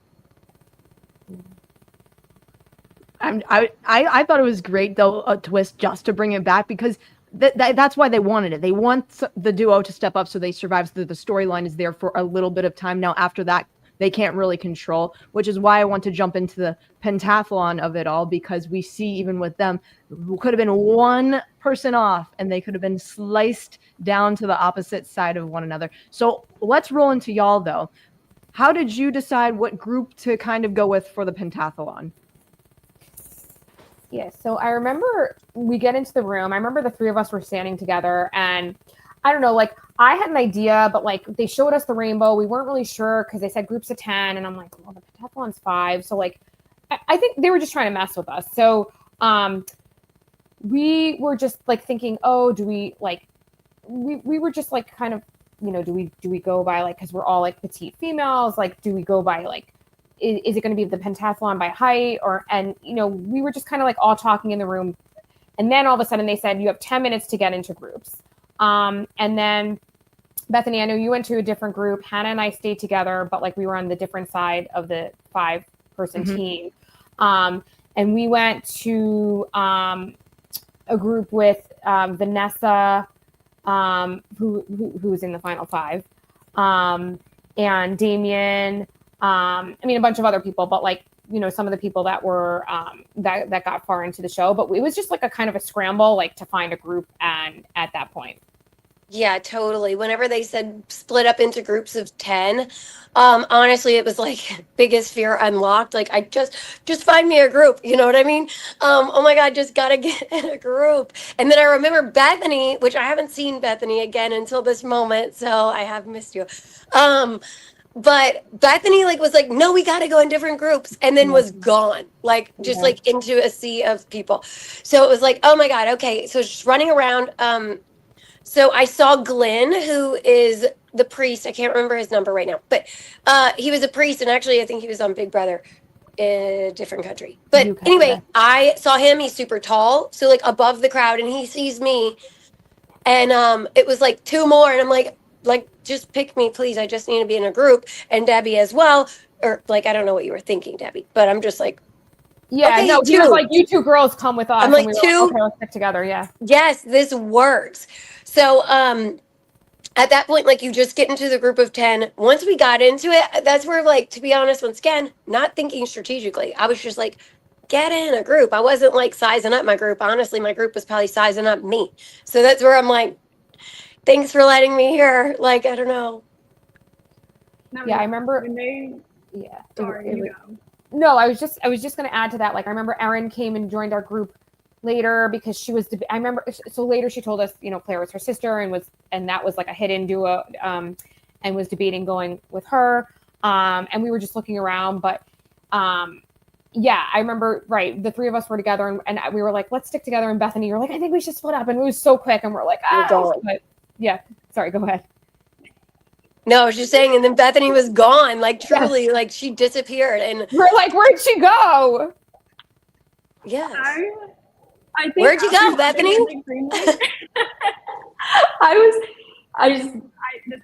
I thought it was great, though, a twist just to bring it back because that's why they wanted it. They want the duo to step up so they survive, so that the storyline is there for a little bit of time. Now, after that, they can't really control, which is why I want to jump into the pentathlon of it all, because we see even with them, could have been one person off and they could have been sliced down to the opposite side of one another. So let's roll into y'all, though. How did you decide what group to kind of go with for the pentathlon? Yeah, so I remember we get into the room. I remember the 3 of us were standing together, and I don't know, like, I had an idea, but like they showed us the rainbow. We weren't really sure because they said groups of 10, and I'm like, well, the pentathlon's 5. So like, I think they were just trying to mess with us. So we were just like thinking, oh, do we like, we were just like kind of, do we go by like, because we're all like petite females, like, do we go by like, is it going to be the pentathlon by height and we were just kind of like all talking in the room. And then all of a sudden they said, you have 10 minutes to get into groups. And then Bethany, I know you went to a different group. Hanna and I stayed together, but like we were on the different side of the 5-person team. And we went to a group with Vanessa, who was in the final 5, and Damien, a bunch of other people, but like, some of the people that were that got far into the show. But it was just like a kind of a scramble, like to find a group and at that point. Yeah, totally. Whenever they said split up into groups of 10, honestly, it was like biggest fear unlocked. Like, I just find me a group. You know what I mean? Oh my God, just gotta get in a group. And then I remember Bethany, which I haven't seen Bethany again until this moment, so I have missed you. But Bethany was like, no, we got to go in different groups, and then was gone, like just like into a sea of people. So it was like, oh my God. Okay. So just running around. So I saw Glenn, who is the priest. I can't remember his number right now, but he was a priest. And actually, I think he was on Big Brother in a different country. But anyway, I saw him. He's super tall. So like above the crowd, and he sees me. And it was like 2 more. And I'm like like, just pick me, please. I just need to be in a group, and Debbie as well. Or like, I don't know what you were thinking, Debbie, but I'm just like, Yeah, okay, no, he was two. like, you two girls come with us. I'm like, and we were two. like, okay, let's stick together. Yeah. Yes, this works. So, at that point, like, you just get into the group of 10. Once we got into it, that's where, like, to be honest, once again, not thinking strategically. I was just like, get in a group. I wasn't like sizing up my group. Honestly, my group was probably sizing up me. So that's where I'm like, thanks for letting me hear. Like, I don't know. No, Yeah, I remember. when they. Yeah. Sorry, you go. No, I was just going to add to that. Like, I remember Erin came and joined our group later because she was. I remember. So later she told us, Claire was her sister and that was like a hidden duo, and was debating going with her. And we were just looking around, but yeah, I remember. Right, the three of us were together, and we were like, let's stick together. And Bethany, you're like, I think we should split up, and it was so quick, and we're like, but yeah. Sorry, go ahead. No, I was just saying, and then Bethany was gone. Like, truly, like, she disappeared. And we're like, where'd she go? yes. I think Where'd you go, Bethany? This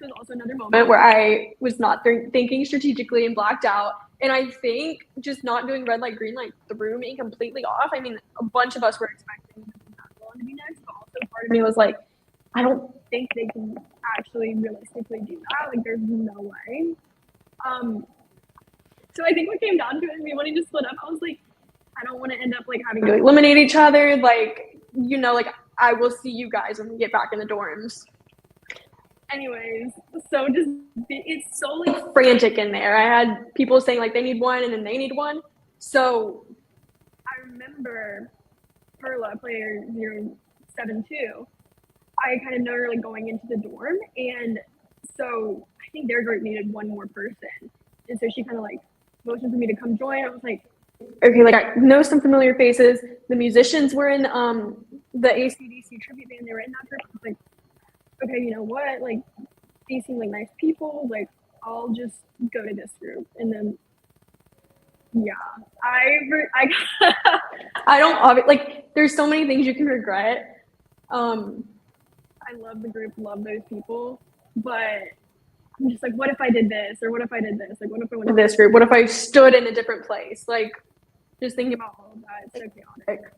was also another moment where I was not thinking strategically and blacked out. And I think just not doing red light, green light threw me completely off. I mean, a bunch of us were expecting the to be next, but also part of me was like, I don't think they can actually realistically do that. Like, there's no way. So I think what came down to it, me wanting to split up, I was like, I don't want to end up like having to eliminate each other. Like, like I will see you guys when we get back in the dorms. Anyways, so it's so like frantic in there. I had people saying like they need one and then they need one. So I remember Perla, player 072. I kind of know her like going into the dorm, and so I think their group needed one more person, and so she kind of like motioned for me to come join. I was like, okay, like I know some familiar faces. The musicians were in the AC/DC tribute band. They were in that group. I was like, okay, you know what? Like, these seem like nice people. Like, I'll just go to this group, and then yeah, I don't like. There's so many things you can regret. I love the group, love those people, but I'm just like, what if I did this? Or what if I did this? Like, what if I went to this group? What if I stood in a different place? Like, just thinking about all of that, it's so chaotic.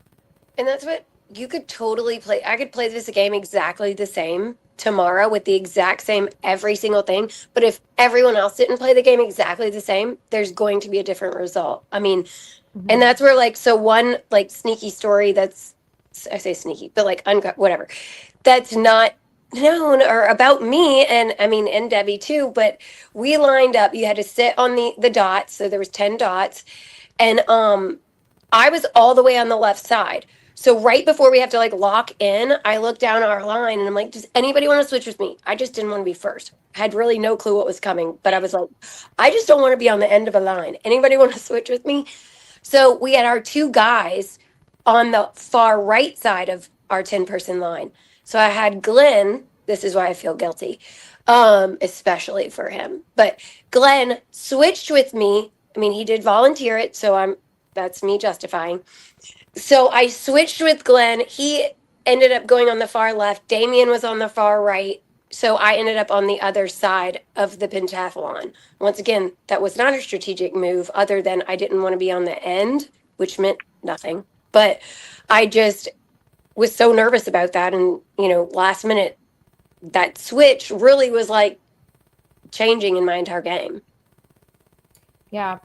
And that's what you could totally play. I could play this game exactly the same tomorrow with the exact same every single thing. But if everyone else didn't play the game exactly the same, there's going to be a different result. I mean, and that's where like, so one like sneaky story that's, I say sneaky, but like whatever, that's not known or about me, and I mean, and Debbie too, but we lined up. You had to sit on the dots, so there was 10 dots, and I was all the way on the left side. So right before we have to like lock in, I looked down our line and I'm like, does anybody want to switch with me? I just didn't want to be first. I had really no clue what was coming, but I was like, I just don't want to be on the end of a line. Anybody want to switch with me? So we had our two guys on the far right side of our 10-person line. So I had Glenn, this is why I feel guilty, especially for him. But Glenn switched with me. I mean, he did volunteer it, so that's me justifying. So I switched with Glenn. He ended up going on the far left. Damien was on the far right. So I ended up on the other side of the pentathlon. Once again, that was not a strategic move other than I didn't want to be on the end, which meant nothing. But I just was so nervous about that. And, last minute, that switch really was like changing in my entire game. Yeah.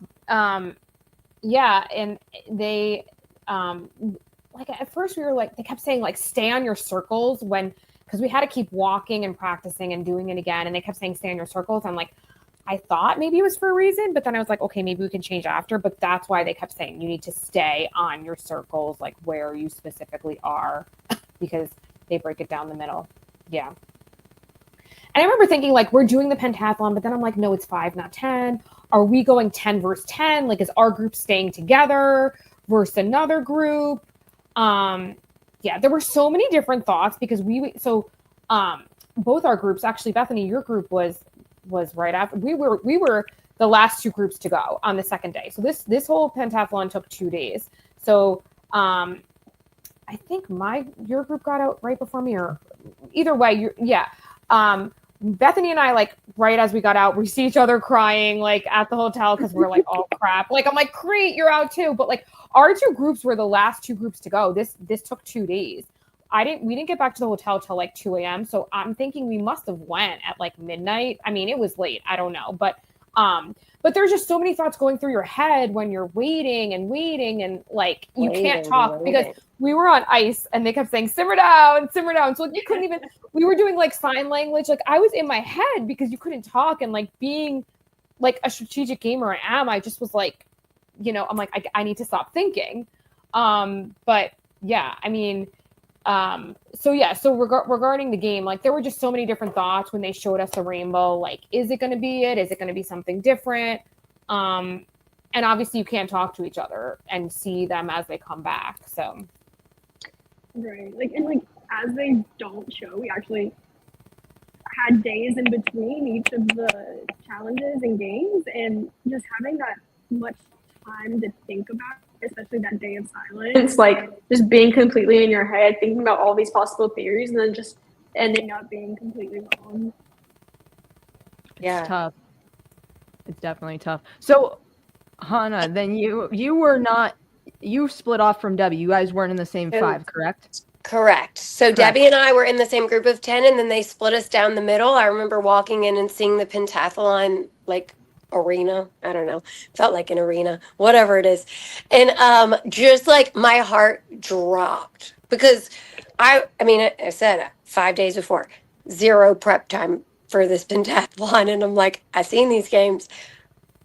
Yeah. And they, like at first we were like, they kept saying like, stay on your circles because we had to keep walking and practicing and doing it again. And they kept saying, stay on your circles. I'm like, I thought maybe it was for a reason, but then I was like, okay, maybe we can change after. But that's why they kept saying you need to stay on your circles, like where you specifically are, because they break it down the middle. Yeah. And I remember thinking like, we're doing the pentathlon, but then I'm like, no, it's 5, not 10. Are we going 10 versus 10? Like, is our group staying together versus another group? Yeah, there were so many different thoughts because both our groups, actually, Bethany, your group was right after we were the last two groups to go on the second day. So this whole pentathlon took 2 days. So I think your group got out right before me, or either way, Bethany and I, like, right as we got out, we see each other crying, like, at the hotel because we're like, oh crap. Like, I'm like, great, you're out too. But like, our 2 groups were the last 2 groups to go. This took 2 days. We didn't get back to the hotel till like 2 a.m. So I'm thinking we must have went at like midnight. I mean, it was late. I don't know. But there's just so many thoughts going through your head when you're waiting and like you can't talk because we were on ice and they kept saying simmer down. So like you couldn't even, we were doing like sign language. Like I was in my head because you couldn't talk, and like being like a strategic gamer I am, I just was like, you know, I'm like, I need to stop thinking. But yeah, I mean, so regarding the game, like there were just so many different thoughts when they showed us the rainbow. Like, is it going to be it? Is it going to be something different? And obviously you can't talk to each other and see them as they come back. So. Right. Like, and like, as they don't show, we actually had days in between each of the challenges and games, and just having that much time to think about it, especially that day of silence, like just being completely in your head, thinking about all these possible theories, and then just ending up being completely wrong. It's tough. It's definitely tough. So, Hanna, then you were not, you split off from Debbie. You guys weren't in the same 5, correct? Correct. So Debbie and I were in the same group of 10, and then they split us down the middle. I remember walking in and seeing the pentathlon, like, arena. I don't know. Felt like an arena, whatever it is. And just like my heart dropped because I mean, I said 5 days before, 0 prep time for this pentathlon. And I'm like, I've seen these games.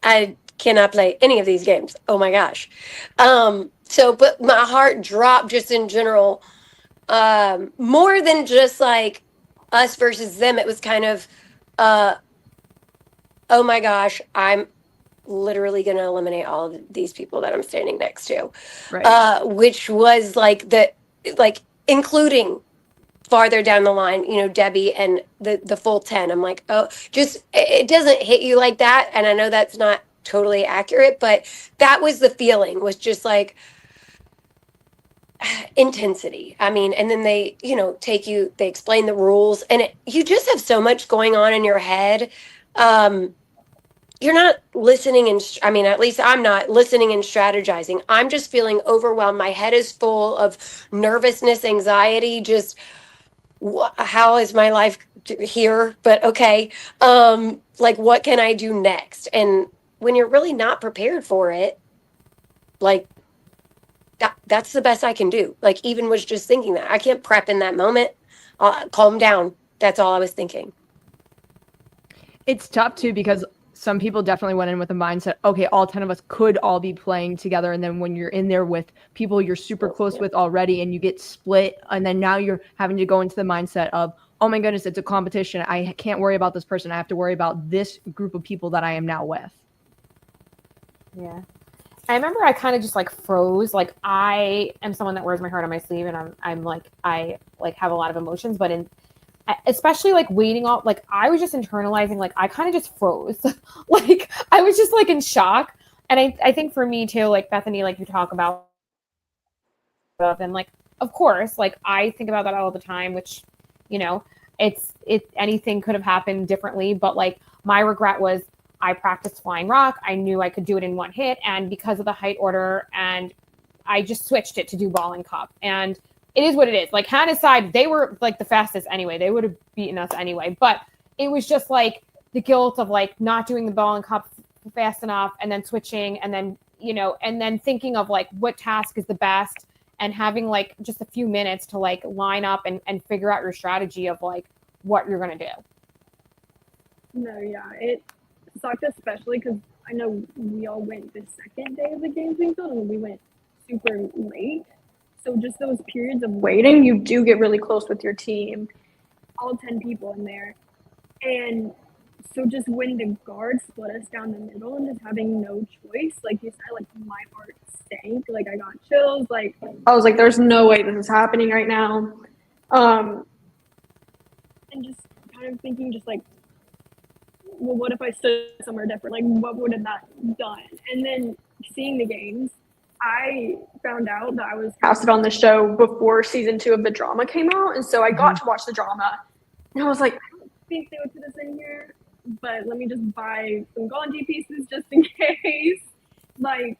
I cannot play any of these games. Oh my gosh. But my heart dropped just in general, more than just like us versus them. It was kind of, oh my gosh, I'm literally going to eliminate all of these people that I'm standing next to. Right. Which was like including farther down the line, you know, Debbie and the full 10. I'm like, oh, just, it doesn't hit you like that. And I know that's not totally accurate, but that was the feeling, was just like intensity. I mean, and then they, you know, they explain the rules, and you just have so much going on in your head. You're not listening I mean, at least I'm not listening and strategizing. I'm just feeling overwhelmed. My head is full of nervousness, anxiety, just how is my life here? But okay. Like, what can I do next? And when you're really not prepared for it, like, that's the best I can do. Like, even was just thinking that. I can't prep in that moment. Calm down. That's all I was thinking. It's tough, too, because some people definitely went in with a mindset, okay, all 10 of us could all be playing together. And then when you're in there with people you're super close with already and you get split, and then now you're having to go into the mindset of, oh my goodness, it's a competition. I can't worry about this person. I have to worry about this group of people that I am now with. Yeah. I remember I kind of just like froze. Like, I am someone that wears my heart on my sleeve, and I'm like, I like have a lot of emotions, but especially like waiting off, like I was just internalizing, like I kind of just froze. Like I was just like in shock. And I think for me too, like Bethany, like you talk about, and like, of course, like I think about that all the time, which, you know, anything could have happened differently. But like my regret was, I practiced flying rock. I knew I could do it in one hit. And because of the height order, and I just switched it to do ball and cup. And it is what it is. Like Hanna's side, they were like the fastest anyway. They would have beaten us anyway. But it was just like the guilt of like not doing the ball and cup fast enough, and then switching, and then, you know, and then thinking of like what task is the best, and having like just a few minutes to like line up and figure out your strategy of like what you're going to do. No, yeah. It sucked, especially because I know we all went the second day of the games being filmed, and we went super late. So just those periods of waiting, you do get really close with your team, all 10 people in there. And so just when the guards split us down the middle and just having no choice, like you said, like my heart sank. Like I got chills. Like I was like, there's no way this is happening right now. And just kind of thinking just like, well, what if I stood somewhere different? Like, what would have that done? And then seeing the games, I found out that I was casted on the show before season 2 of the drama came out. And so I got to watch the drama. And I was like, think they would put us in here, but let me just buy some Ganji pieces just in case. Like,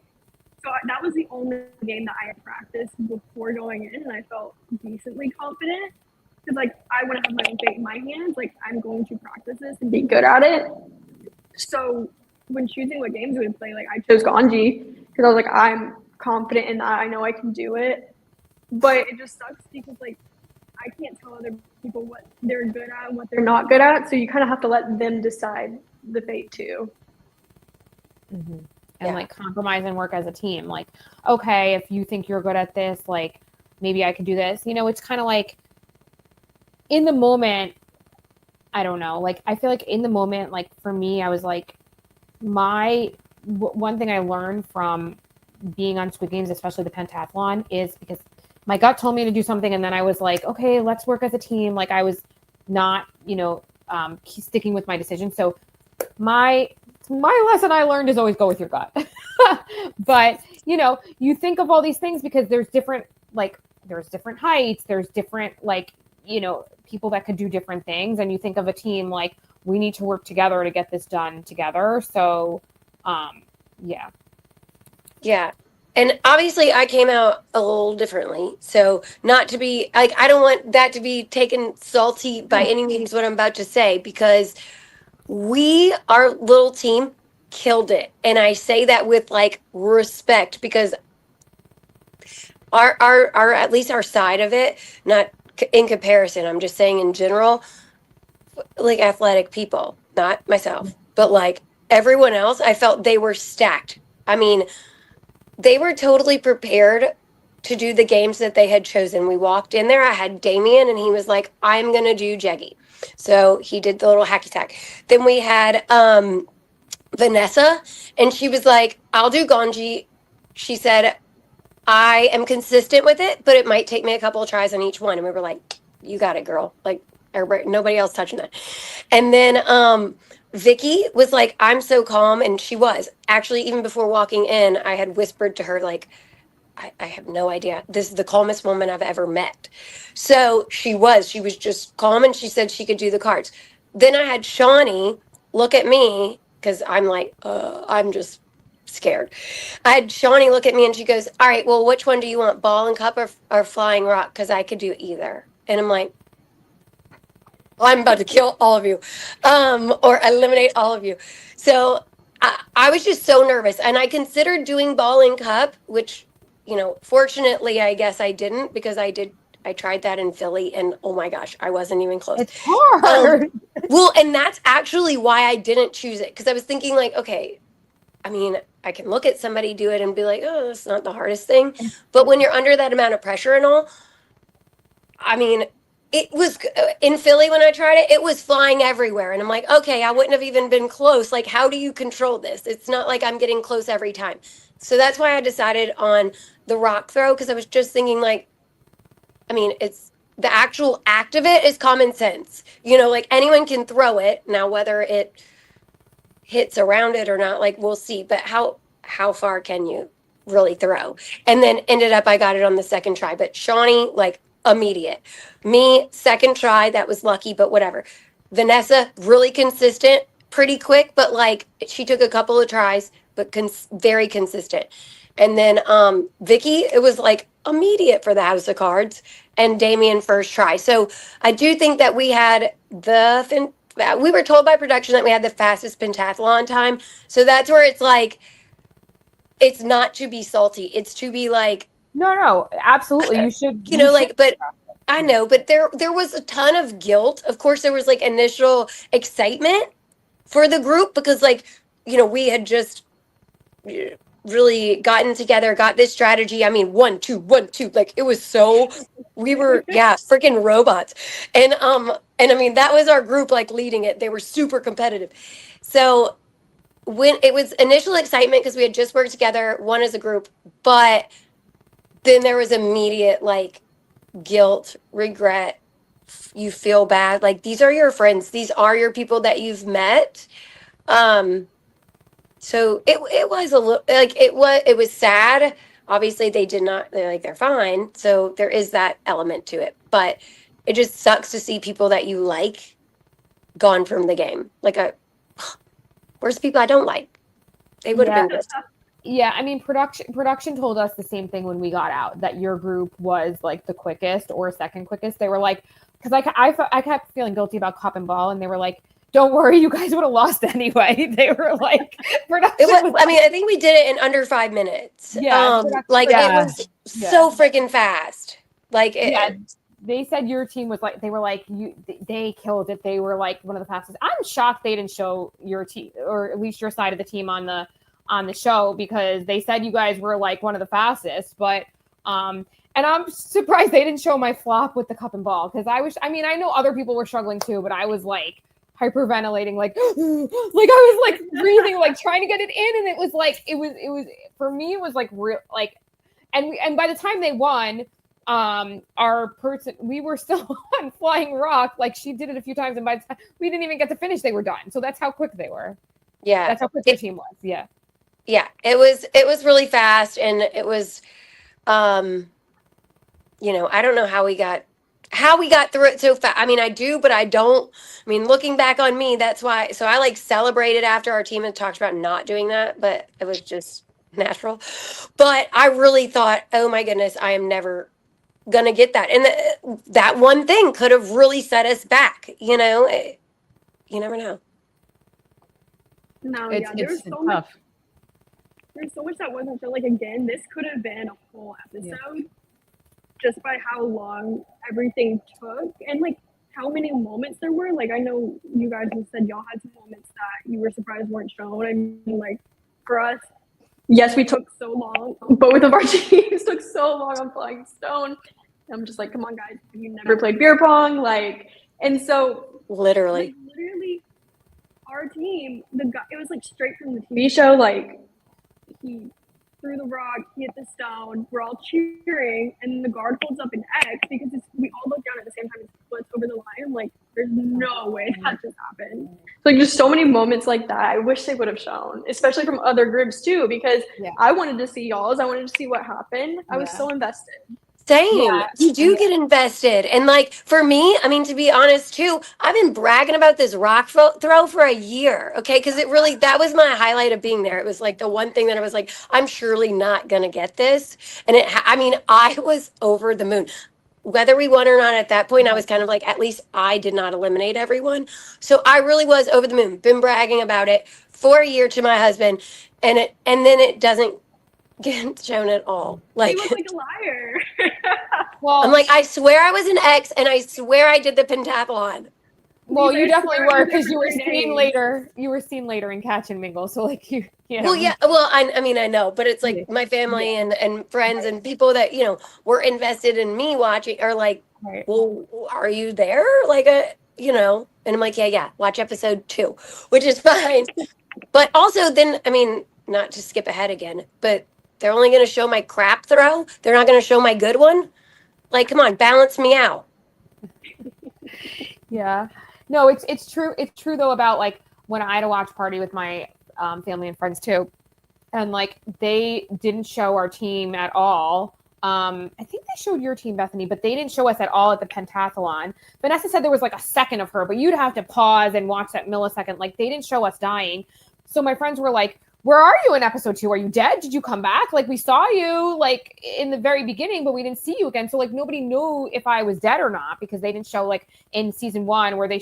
so that was the only game that I had practiced before going in, and I felt decently confident. Because, like, I want to have my own fate in my hands. Like, I'm going to practice this and be good at it. So, when choosing what games we would play, like, I chose Ganji because I was like, I'm confident in that. I know I can do it. But it just sucks because, like, I can't tell other people what they're good at and what they're not good at. So, you kind of have to let them decide the fate, too. Mm-hmm. And like compromise and work as a team. Like, okay, if you think you're good at this, like maybe I could do this. You know, it's kind of like in the moment, I don't know. Like, I feel like in the moment, like for me, I was like, one thing I learned from being on Squid Games, especially the pentathlon, is because my gut told me to do something, and then I was like, okay, let's work as a team. Like, I was not, sticking with my decision. So my lesson I learned is always go with your gut. But, you think of all these things because there's different heights, there's different, people that could do different things. And you think of a team like, we need to work together to get this done together. So, yeah. Yeah. And obviously I came out a little differently. So not to be like, I don't want that to be taken salty by any means what I'm about to say, because our little team killed it. And I say that with like respect, because our at least our side of it, not in comparison, I'm just saying in general, like athletic people, not myself, but like everyone else, I felt they were stacked. I mean, they were totally prepared to do the games that they had chosen. We walked in there, I had Damien, and he was like, I'm going to do Jeggy. So he did the little hacky tack. Then we had Vanessa, and she was like, I'll do Ganji. She said, I am consistent with it, but it might take me a couple of tries on each one. And we were like, you got it, girl. Like, nobody else touching that. And then Vicky was like, I'm so calm. And she was. Actually, even before walking in, I had whispered to her, like, I have no idea. This is the calmest woman I've ever met. So she was just calm, and she said she could do the cards. Then I had Shawnee look at me, because I'm like, I'm just scared. I had Shawnee look at me, and she goes, all right, well, which one do you want, ball and cup or flying rock? Because I could do either. And I'm like, well, I'm about to kill all of you, or eliminate all of you. So I was just so nervous, and I considered doing ball and cup, which, fortunately, I guess I didn't, because I tried that in Philly, and oh my gosh, I wasn't even close. It's hard. Well, and that's actually why I didn't choose it, because I was thinking like, okay, I mean, I can look at somebody do it and be like, oh, that's not the hardest thing. But when you're under that amount of pressure and all, I mean, it was in Philly when I tried it, it was flying everywhere. And I'm like, okay, I wouldn't have even been close. Like, how do you control this? It's not like I'm getting close every time. So that's why I decided on the rock throw, because I was just thinking like, I mean, it's the actual act of it is common sense. Like anyone can throw it. Now, whether it hits around it or not, like we'll see. But how far can you really throw? And then ended up, I got it on the second try. But Shawnee, like immediate. Me, second try, that was lucky, but whatever. Vanessa, really consistent, pretty quick, but like she took a couple of tries, but very consistent. And then Vicky, it was like immediate for the House of Cards, and Damien first try. So I do think that we had we were told by production that we had the fastest pentathlon time. So that's where it's like, it's not to be salty. It's to be like, No, absolutely. You should, but I know, but there was a ton of guilt. Of course, there was like initial excitement for the group, because like, we had just really gotten together, got this strategy. I mean, 1, 2, 1, 2, like it was so, we were, freaking robots. And I mean, that was our group, like leading it. They were super competitive. So when it was initial excitement, because we had just worked together, one as a group, but then there was immediate like guilt, regret. You feel bad. Like, these are your friends. These are your people that you've met. So it was a little like it was sad. Obviously they're fine. So there is that element to it, but it just sucks to see people that you like gone from the game. Like, where's the people I don't like? They would have been good. Yeah, I mean, production told us the same thing when we got out, that your group was like the quickest or second quickest. They were like, because I kept feeling guilty about cup and ball, and they were like, don't worry, you guys would have lost anyway. They were like, production I mean, I think we did it in under 5 minutes. Yeah, like it was so freaking fast. Like, they said your team was like, they were like, they killed it. They were like one of the fastest. I'm shocked they didn't show your team, or at least your side of the team on the show, because they said you guys were like one of the fastest. But and I'm surprised they didn't show my flop with the cup and ball, because I know other people were struggling too, but I was like hyperventilating, like I was like breathing, like trying to get it in, and it was like it was for me, it was like real, like, and by the time they won, our person, we were still on Flying Rock, like she did it a few times, and by the time we didn't even get to finish, they were done. So that's how quick they were. Yeah, that's how quick the team was. Yeah, it was really fast, and it was you know, I don't know how we got through it so fast. I mean, I do, but I don't. I mean, looking back on me, that's why. So I like celebrated after our team had talked about not doing that, but it was just natural. But I really thought, oh my goodness, I am never gonna get that. And that one thing could have really set us back. You know, you never know. No, yeah, there's so much. There's so much that wasn't shown. Like, again, this could have been a whole episode, just by how long everything took, and like how many moments there were. Like, I know you guys have said y'all had some moments that you were surprised weren't shown. I mean, like, for us, yes, we took so long. Both of our teams took so long on Flying Stone. I'm just like, come on, guys, you never played beer pong, like, and so literally, our team, the guy, it was like straight from the TV show. Like, he threw the rock, he hit the stone, we're all cheering, and the guard holds up an X because we all look down at the same time and splits over the line. Like, there's no way that just happened. So, like, just so many moments like that I wish they would have shown, especially from other groups too, because I wanted to see y'all's. I wanted to see what happened. I was so invested. Same. Yeah. You do get invested. And like, for me, I mean, to be honest too, I've been bragging about this rock throw for a year. Okay. Cause it really, that was my highlight of being there. It was like the one thing that I was like, I'm surely not going to get this. And I mean, I was over the moon. Whether we won or not at that point, I was kind of like, at least I did not eliminate everyone. So I really was over the moon. Been bragging about it for a year to my husband. And then it doesn't get shown at all. Like, he was like a liar. Well, I'm like, I swear I was an X, and I swear I did the pentathlon. Well, you definitely were, because you were seen later. You were seen later in Catch and Mingle. So like you know. Well, yeah. Well, I mean, I know, but it's like my family and friends and people that, you know, were invested in me watching are like, well, are you there? Like, you know, and I'm like, yeah, watch episode 2, which is fine. But also then, I mean, not to skip ahead again, but they're only going to show my crap throw. They're not going to show my good one. Like, come on, balance me out. Yeah. No, it's true. It's true though, about like when I had a watch party with my family and friends too, and like they didn't show our team at all. I think they showed your team, Bethany, but they didn't show us at all at the pentathlon. Vanessa said there was like a second of her, but you'd have to pause and watch that millisecond. Like, they didn't show us dying. So my friends were like, where are you in episode 2? Are you dead? Did you come back? Like, we saw you like in the very beginning, but we didn't see you again. So like nobody knew if I was dead or not, because they didn't show, like in season 1 where they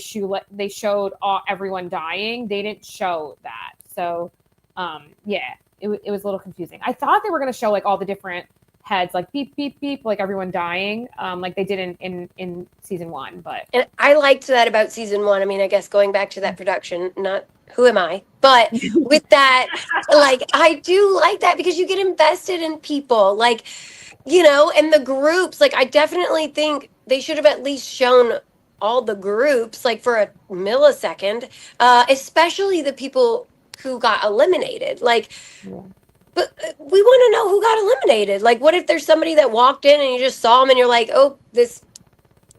showed everyone dying. They didn't show that. So it was a little confusing. I thought they were going to show like all the different heads, like beep, beep, beep, like everyone dying, like they did in season 1. But and I liked that about season 1. I mean, I guess going back to that production, not who am I? But with that, like, I do like that because you get invested in people, like, you know, and the groups. Like, I definitely think they should have at least shown all the groups, like, for a millisecond, especially the people who got eliminated. Like, but we want to know who got eliminated. Like, what if there's somebody that walked in and you just saw them and you're like, oh, this,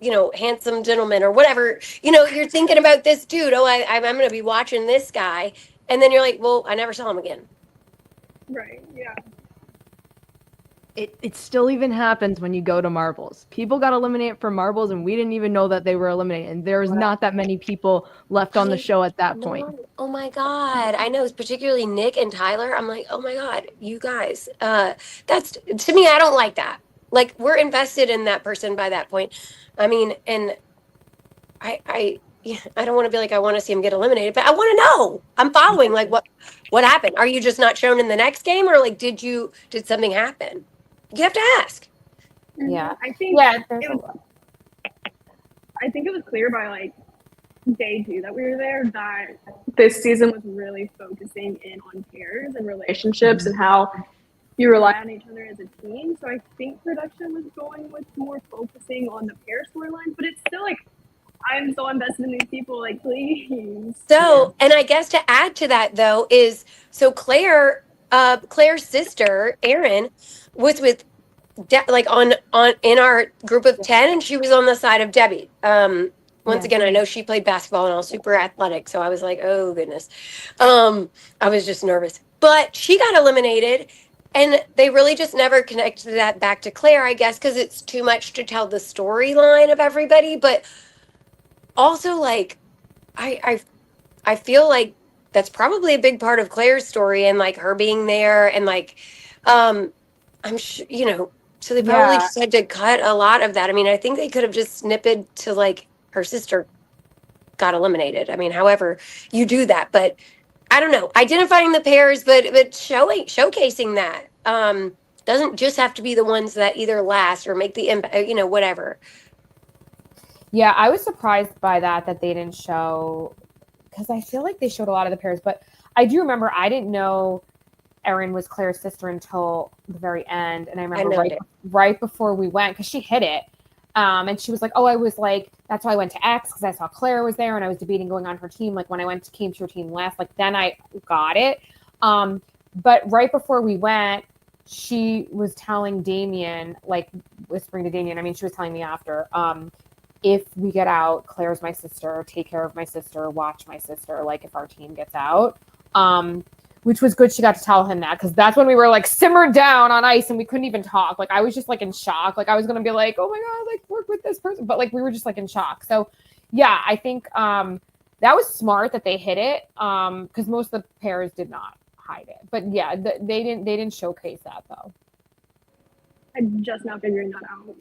you know, handsome gentleman or whatever, you know, you're thinking about this dude. Oh, I'm going to be watching this guy. And then you're like, well, I never saw him again. Right. Yeah. it still even happens when you go to marbles. People got eliminated from marbles, and we didn't even know that they were eliminated. And there was not that many people left on the show at that point. Oh my God. I know, particularly Nick and Tyler. I'm like, oh my God, you guys. That's to me, I don't like that. Like, we're invested in that person by that point. I mean, and I don't want to be like, I want to see him get eliminated, but I want to know. I'm following. Like, what happened? Are you just not shown in the next game, or like, did something happen? You have to ask. Yeah. I think Yeah, I think it was clear by like day 2 that we were there that this season was really focusing in on pairs and relationships and how you rely on each other as a team. So I think production was going with more focusing on the pair storylines, but it's still like, I'm so invested in these people, like, please. So, and I guess to add to that though is, so Claire's sister Erin was with like on in our group of 10, and she was on the side of Debbie. Once again, I know she played basketball and all super athletic, so I was like, oh goodness. I was just nervous, but she got eliminated, and they really just never connected that back to Claire, I guess, because it's too much to tell the storyline of everybody. But also, like, I feel like that's probably a big part of Claire's story, and like her being there, and like, I'm sure, so they probably just had to cut a lot of that. I mean, I think they could have just snipped to like her sister got eliminated. I mean, however you do that, but I don't know, identifying the pairs, but showcasing that doesn't just have to be the ones that either last or make the impact, whatever. Yeah, I was surprised by that they didn't show, because I feel like they showed a lot of the pairs, but I do remember I didn't know Erin was Claire's sister until the very end, and I remember right before we went, because she hit it, and she was like, "Oh, I was like, that's why I went to X, because I saw Claire was there, and I was debating going on her team. Like when I came to your team last, like then I got it." But right before we went, she was telling Damien, like whispering to Damien. I mean, she was telling me after. If we get out, Claire's my sister, take care of my sister, watch my sister, like if our team gets out. Which was good. She got to tell him that, because that's when we were like simmered down on ice and we couldn't even talk. Like I was just like in shock. Like I was going to be like, oh my God, like work with this person. But like we were just like in shock. So yeah, I think that was smart that they hit it, because most of the pairs did not hide it. But yeah, they didn't showcase that though. I'm just now figuring that out.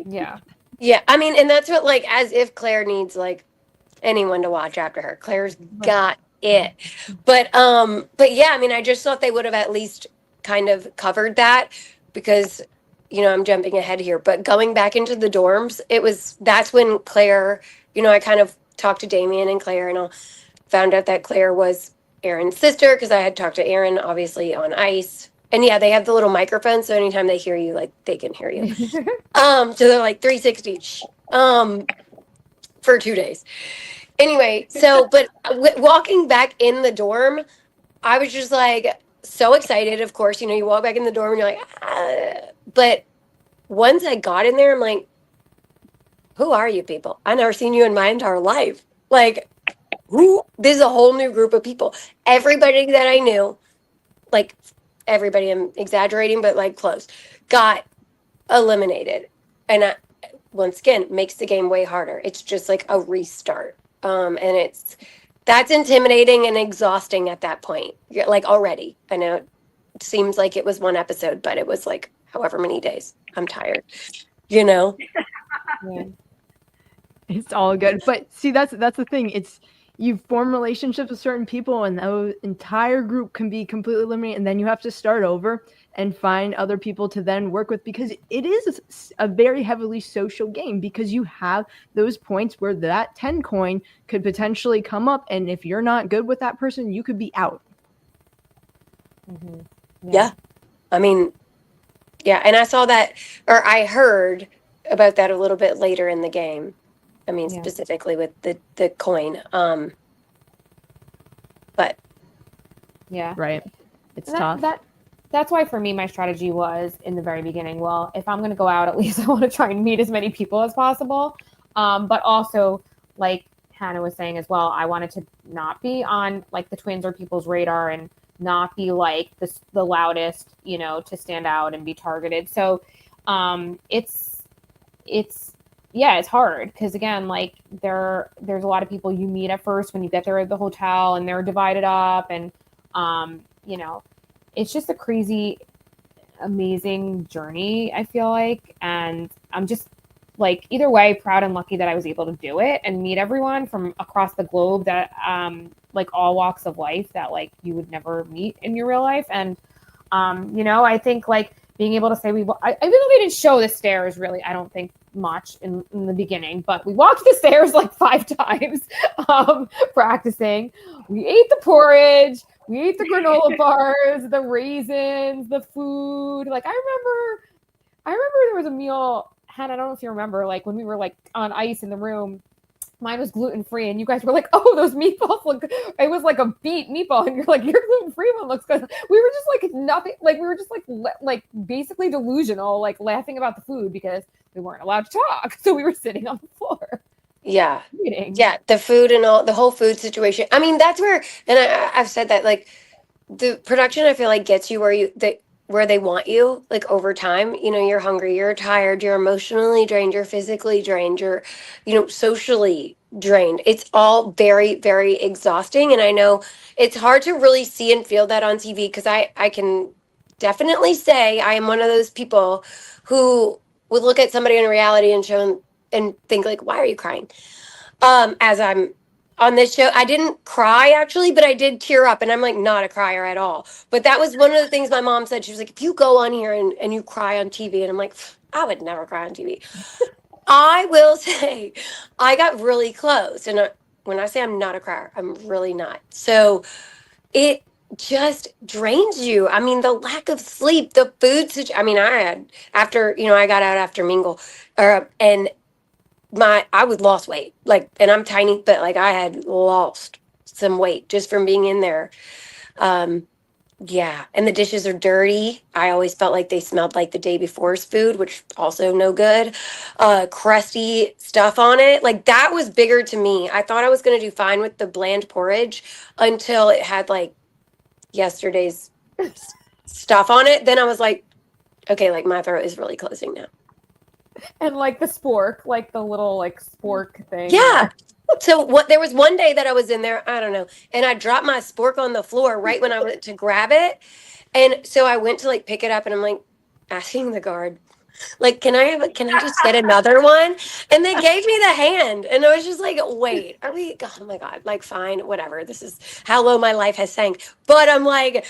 Yeah. Yeah, I mean, and that's what, like, as if Claire needs like anyone to watch after her. Claire's got it. But yeah, I mean, I just thought they would have at least kind of covered that, because I'm jumping ahead here, but going back into the dorms, that's when Claire, I kind of talked to Damien and Claire, and I found out that Claire was Erin's sister, because I had talked to Erin obviously on ice. And yeah, they have the little microphone, so anytime they hear you, like they can hear you. So they're like 360 for 2 days. Anyway, so but walking back in the dorm, I was just like so excited. Of course, you walk back in the dorm and you're like, ah. But once I got in there, I'm like, who are you people? I've never seen you in my entire life. Like, who? This is a whole new group of people. Everybody that I knew, like. Everybody, I'm exaggerating, but like close, got eliminated. And once again, makes the game way harder. It's just like a restart. And that's intimidating and exhausting at that point. You're like already. I know it seems like it was one episode, but it was like however many days. I'm tired, Yeah. It's all good. But see, that's the thing. You form relationships with certain people, and the entire group can be completely eliminated, and then you have to start over and find other people to then work with, because it is a very heavily social game, because you have those points where that 10 coin could potentially come up, and if you're not good with that person, you could be out. Mm-hmm. Yeah. I mean, yeah, and I saw that, or I heard about that a little bit later in the game. I mean, specifically with the coin. But yeah, right. It's tough. That's why for me, my strategy was in the very beginning, well, if I'm going to go out, at least I want to try and meet as many people as possible. But also, like Hanna was saying as well, I wanted to not be on like the twins or people's radar and not be like the loudest, to stand out and be targeted. So it's hard because again, like there's a lot of people you meet at first when you get there at the hotel, and they're divided up, and it's just a crazy, amazing journey, I feel like. And I'm just like, either way, proud and lucky that I was able to do it and meet everyone from across the globe that like all walks of life that like you would never meet in your real life. And I think like being able to say even though they didn't show the stairs really, I don't think much in the beginning, but we walked the stairs like 5 times practicing. We ate the porridge, we ate the granola bars, the raisins, the food. Like I remember there was a meal, Hanna, I don't know if you remember, like when we were like on ice in the room, mine was gluten-free, and you guys were like, oh, those meatballs look, it was like a beet meatball, and you're like, your gluten-free one looks good. We were just like nothing, like we were just like basically delusional, like laughing about the food because we weren't allowed to talk. So we were sitting on the floor. Yeah. Eating. Yeah. The food and the whole food situation. I mean, that's where, and I've said that, like the production, I feel like gets you where they want you, like over time. You're hungry, you're tired, you're emotionally drained, you're physically drained, you're, socially drained. It's all very, very exhausting. And I know it's hard to really see and feel that on TV, because I can definitely say I am one of those people who would look at somebody in a reality and show and think like, why are you crying? As I'm on this show, I didn't cry actually, but I did tear up, and I'm like not a crier at all. But that was one of the things my mom said. She was like, if you go on here and you cry on TV, and I'm like, I would never cry on TV. I will say I got really close. And when I say I'm not a crier, I'm really not. So it just drains you. I mean, the lack of sleep, the food I mean, I had after, I got out after Mingle, and I would lost weight, like, and I'm tiny, but like I had lost some weight just from being in there. Yeah. And the dishes are dirty. I always felt like they smelled like the day before's food, which also no good. Crusty stuff on it. Like that was bigger to me. I thought I was going to do fine with the bland porridge until it had like yesterday's stuff on it. Then I was like, okay, like my throat is really closing now. And like the spork, like the little like spork thing. Yeah. So there was one day that I was in there, I don't know, and I dropped my spork on the floor right when I went to grab it. And so I went to like pick it up, and I'm like asking the guard, like, can I just get another one? And they gave me the hand, and I was just like, wait, are we, oh my God, like fine, whatever. This is how low my life has sank. But I'm like,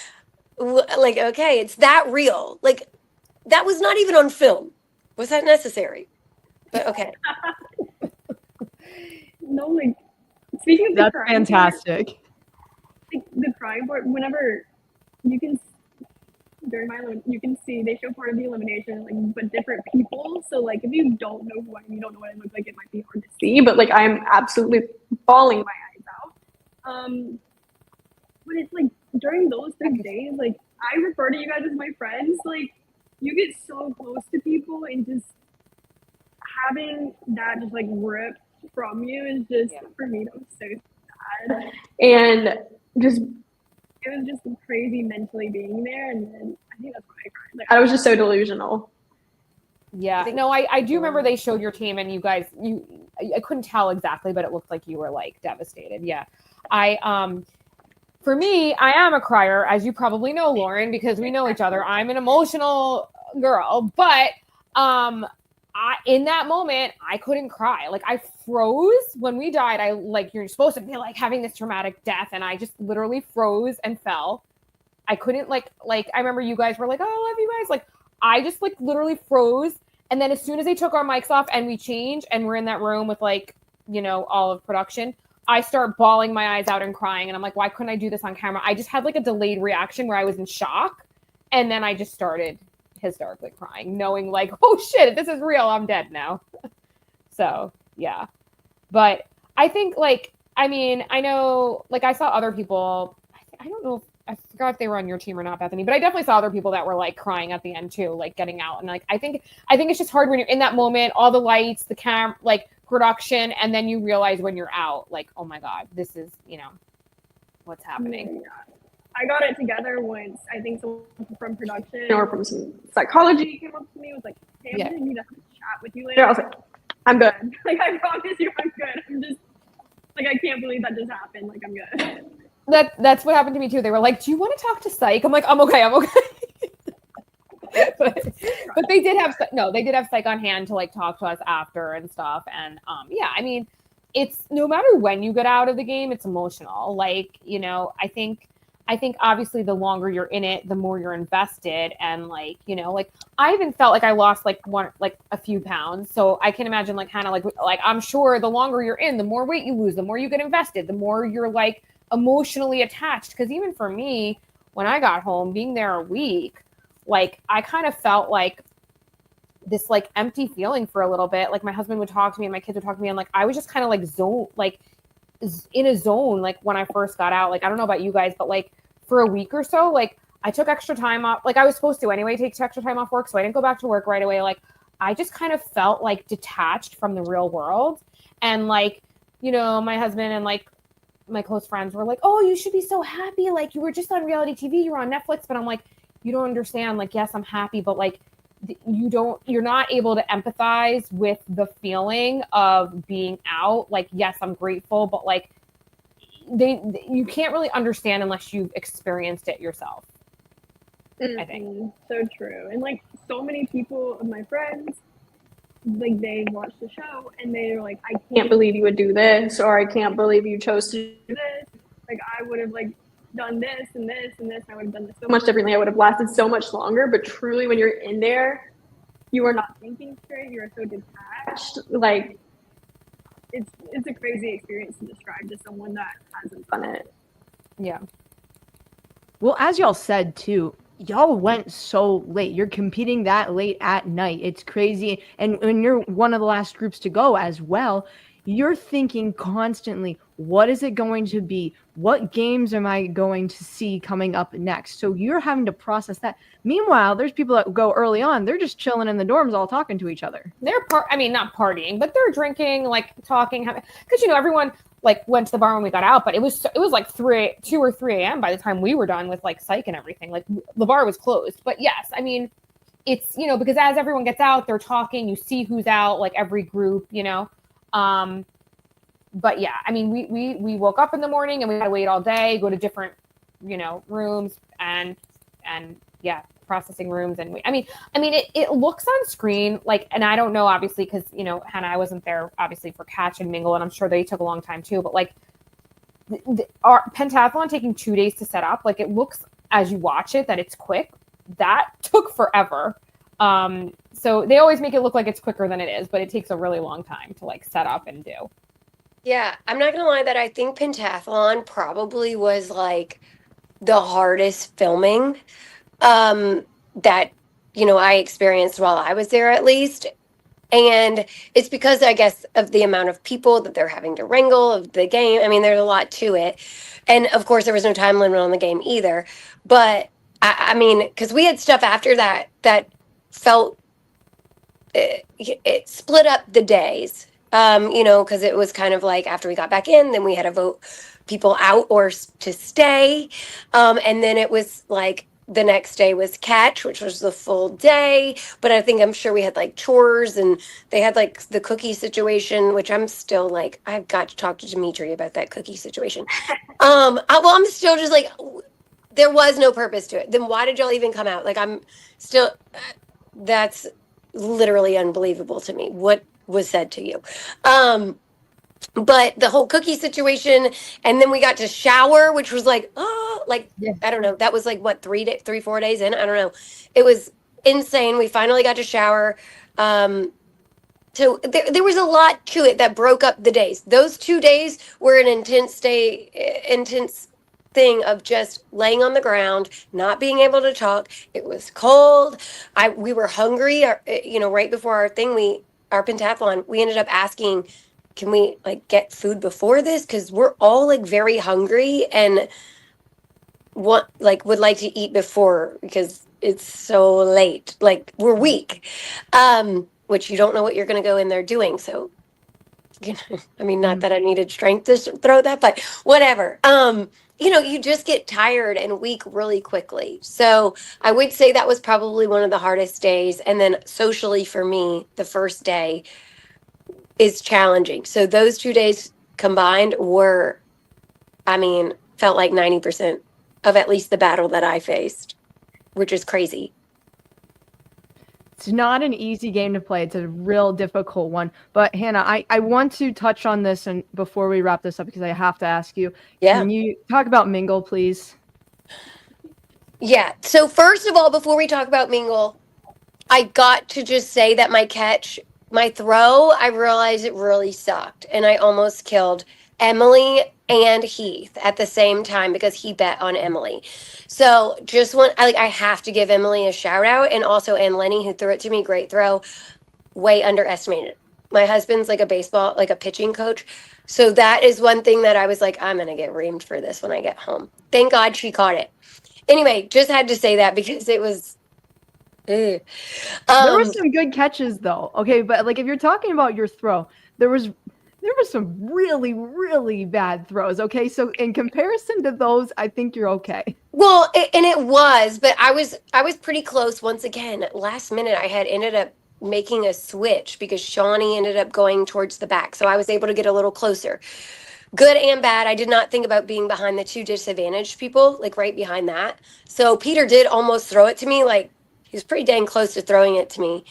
okay, it's that real. Like that was not even on film. Was that necessary? But okay. No, like speaking of That's the fantastic. Board, like the crying board, whenever you can during you can see they show part of the elimination, like but different people. So like if you don't know who I am, you don't know what I look like, it might be hard to see. But like I'm absolutely bawling my eyes out. But it's like during those 6 days, like I refer to you guys as my friends. Like you get so close to people, and just having that just like ripped from you is just for me, that was so sad. And just it was just crazy mentally being there, and then I think that's why I cried. Like I was just so delusional. Yeah, no, I do remember they showed your team, and you guys, I couldn't tell exactly, but it looked like you were like devastated. Yeah, for me, I am a crier, as you probably know, Lauren, because we know each other. I'm an emotional girl, but in that moment, I couldn't cry. Like I froze when we died. You're supposed to be like having this traumatic death, and I just literally froze and fell. I couldn't like I remember you guys were like, oh, I love you guys. Like I just like literally froze. And then as soon as they took our mics off and we changed and we're in that room with like, all of production, I start bawling my eyes out and crying. And I'm like, why couldn't I do this on camera? I just had like a delayed reaction where I was in shock. And then I just started hysterically crying, knowing like, oh shit, if this is real, I'm dead now. So yeah. But I think like, I mean, I know like I saw other people, I don't know if I forgot if they were on your team or not, Bethany, but I definitely saw other people that were like crying at the end too, like getting out. And like, I think it's just hard when you're in that moment, all the lights, the camera, like production. And then you realize when you're out, like, oh my God, this is, what's happening. Yeah. I got it together once. I think someone from production or from some psychology came up to me and was like, "Hey, I'm gonna need to have a chat with you later." I was like, "I'm good. Like, I promise you, I'm good. I'm just like, I can't believe that just happened. Like, I'm good." That's what happened to me too. They were like, "Do you want to talk to psych?" I'm like, "I'm okay. I'm okay." but they did have psych on hand to like talk to us after and stuff. And yeah, I mean, it's no matter when you get out of the game, it's emotional. Like, you know, I think obviously the longer you're in it, the more you're invested. And like, you know, like I even felt like I lost like a few pounds. So I can imagine like Hannah, like I'm sure the longer you're in, the more weight you lose, the more you get invested, the more you're like emotionally attached. Because even for me, when I got home, being there a week, like I kind of felt like this like empty feeling for a little bit. Like my husband would talk to me and my kids would talk to me, and like I was just kind of like in a zone. Like when I first got out, like I don't know about you guys, but like for a week or so, like I took extra time off. Like I was supposed to anyway, take extra time off work, so I didn't go back to work right away. Like I just kind of felt like detached from the real world. And like, you know, my husband and like my close friends were like, "Oh, you should be so happy. Like you were just on reality TV, you were on Netflix." But I'm like, you don't understand. Like, yes, I'm happy, but like you're not able to empathize with the feeling of being out. Like, yes, I'm grateful, but like you can't really understand unless you've experienced it yourself. I think. So true. And like so many people of my friends, like they watched the show and they're like, "I can't believe you would do this," or "I can't believe you chose to do this. Like I would have like done this and this and this. I would have done this so much differently. I would have lasted so much longer." But truly, when you're in there, you are not thinking straight. You are so detached. Like it's a crazy experience to describe to someone that hasn't done it. Yeah. Well, as y'all said too, y'all went so late. You're competing that late at night. It's crazy. And when you're one of the last groups to go as well, you're thinking constantly, what is it going to be? What games am I going to see coming up next? So you're having to process that. Meanwhile, there's people that go early on. They're just chilling in the dorms, all talking to each other. They're not partying, but they're drinking, like talking, because you know everyone like went to the bar when we got out, but it was like 2 or 3 a.m. by the time we were done with like psych and everything. Like the bar was closed. But yes, I mean, it's, you know, because as everyone gets out, they're talking, you see who's out, like every group, you know. But yeah, I mean, we woke up in the morning and we had to wait all day, go to different, you know, rooms and yeah, processing rooms. And I mean, it looks on screen like, and I don't know, obviously, because, you know, Hannah, I wasn't there obviously for catch and mingle, and I'm sure they took a long time too, but like our pentathlon taking 2 days to set up, like it looks as you watch it that it's quick. That took forever. So they always make it look like it's quicker than it is, but it takes a really long time to like set up and do. Yeah, I'm not gonna lie that I think pentathlon probably was like the hardest filming that, you know, I experienced while I was there at least. And it's because, I guess, of the amount of people that they're having to wrangle of the game. I mean, there's a lot to it. And of course, there was no time limit on the game either. But I mean, because we had stuff after that felt, it split up the days, you know, because it was kind of like after we got back in, then we had to vote people out or to stay. And then it was like, the next day was catch, which was the full day. But I'm sure we had like chores, and they had like the cookie situation, which I'm still like, I've got to talk to Dimitri about that cookie situation. I'm still just like, there was no purpose to it. Then why did y'all even come out? Like, I'm still, that's literally unbelievable to me. What was said to you? But the whole cookie situation, and then we got to shower, which was like, oh, like, yeah. I don't know. That was like, what, 4 days in? I don't know. It was insane. We finally got to shower. So there was a lot to it that broke up the days. Those 2 days were an intense thing of just laying on the ground, not being able to talk. It was cold. We were hungry. You know, right before our pentathlon, we ended up asking, can we like get food before this? Because we're all like very hungry and would like to eat before, because it's so late. Like we're weak, which you don't know what you're going to go in there doing. So I mean, not that I needed strength to throw that, but whatever. You just get tired and weak really quickly. So I would say that was probably one of the hardest days. And then socially for me, the first day is challenging. So those 2 days combined were, felt like 90% of at least the battle that I faced, which is crazy. It's not an easy game to play. It's a real difficult one. But Hanna, I want to touch on this and before we wrap this up because I have to ask you. Yeah. Can you talk about Mingle, please? Yeah. So first of all, before we talk about Mingle, I got to just say that my throw, I realized it really sucked. And I almost killed Emily and Heath at the same time because he bet on Emily. So I have to give Emily a shout out, and also Ann Lenny who threw it to me. Great throw. Way underestimated. My husband's like a pitching coach. So that is one thing that I was like, I'm going to get reamed for this when I get home. Thank God she caught it. Anyway, just had to say that because it was. There were some good catches though. Okay, but like if you're talking about your throw, there was some really, really bad throws. Okay, so in comparison to those, I think you're okay. Well, it was, but I was pretty close once again. Last minute, I had ended up making a switch because Shawnee ended up going towards the back, so I was able to get a little closer. Good and bad. I did not think about being behind the two disadvantaged people, like right behind that. So Peter did almost throw it to me, like he was pretty dang close to throwing it to me.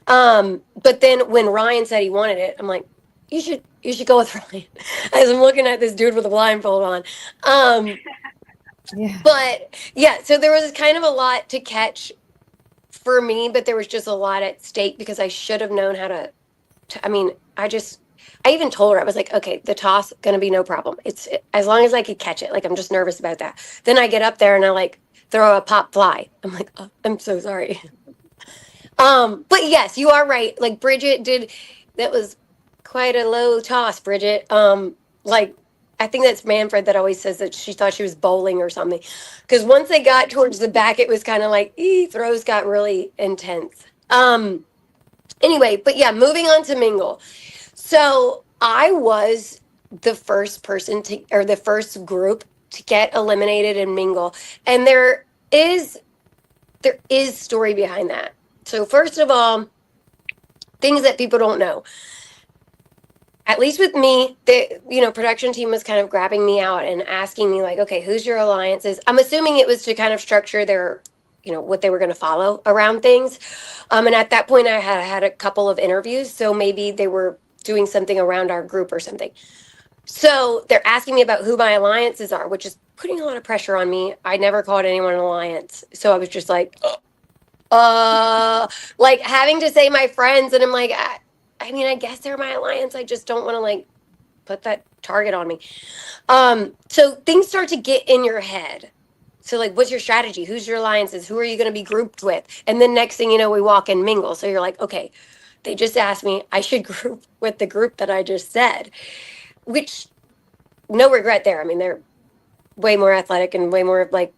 But then when Ryan said he wanted it, I'm like, you should go with Ryan. As I'm looking at this dude with a blindfold on. Yeah. But yeah, so there was kind of a lot to catch for me, but there was just a lot at stake because I should have known how to I even told her, I was like, okay, the toss going to be no problem. It's as long as I could catch it. Like, I'm just nervous about that. Then I get up there and I like throw a pop fly. I'm like, oh, I'm so sorry. But yes, you are right. Like Bridget did, that was quite a low toss, Bridget. Like, I think that's Manfred that always says that she thought she was bowling or something. Because once they got towards the back, it was kind of like, throws got really intense. Anyway, but yeah, moving on to Mingle. So I was the first the first group to get eliminated in Mingle. And there is story behind that. So first of all, things that people don't know. At least with me, the production team was kind of grabbing me out and asking me like, okay, who's your alliances? I'm assuming it was to kind of structure their, what they were going to follow around things. And at that point I had a couple of interviews. So maybe they were doing something around our group or something. So they're asking me about who my alliances are, which is putting a lot of pressure on me. I never called anyone an alliance. So I was just like, like having to say my friends. And I'm like, I guess they're my alliance. I just don't want to like put that target on me. So things start to get in your head. So like, what's your strategy? Who's your alliances? Who are you going to be grouped with? And then next thing you know, we walk in Mingle. So you're like, okay, they just asked me, I should group with the group that I just said, which no regret there. I mean, they're way more athletic and way more like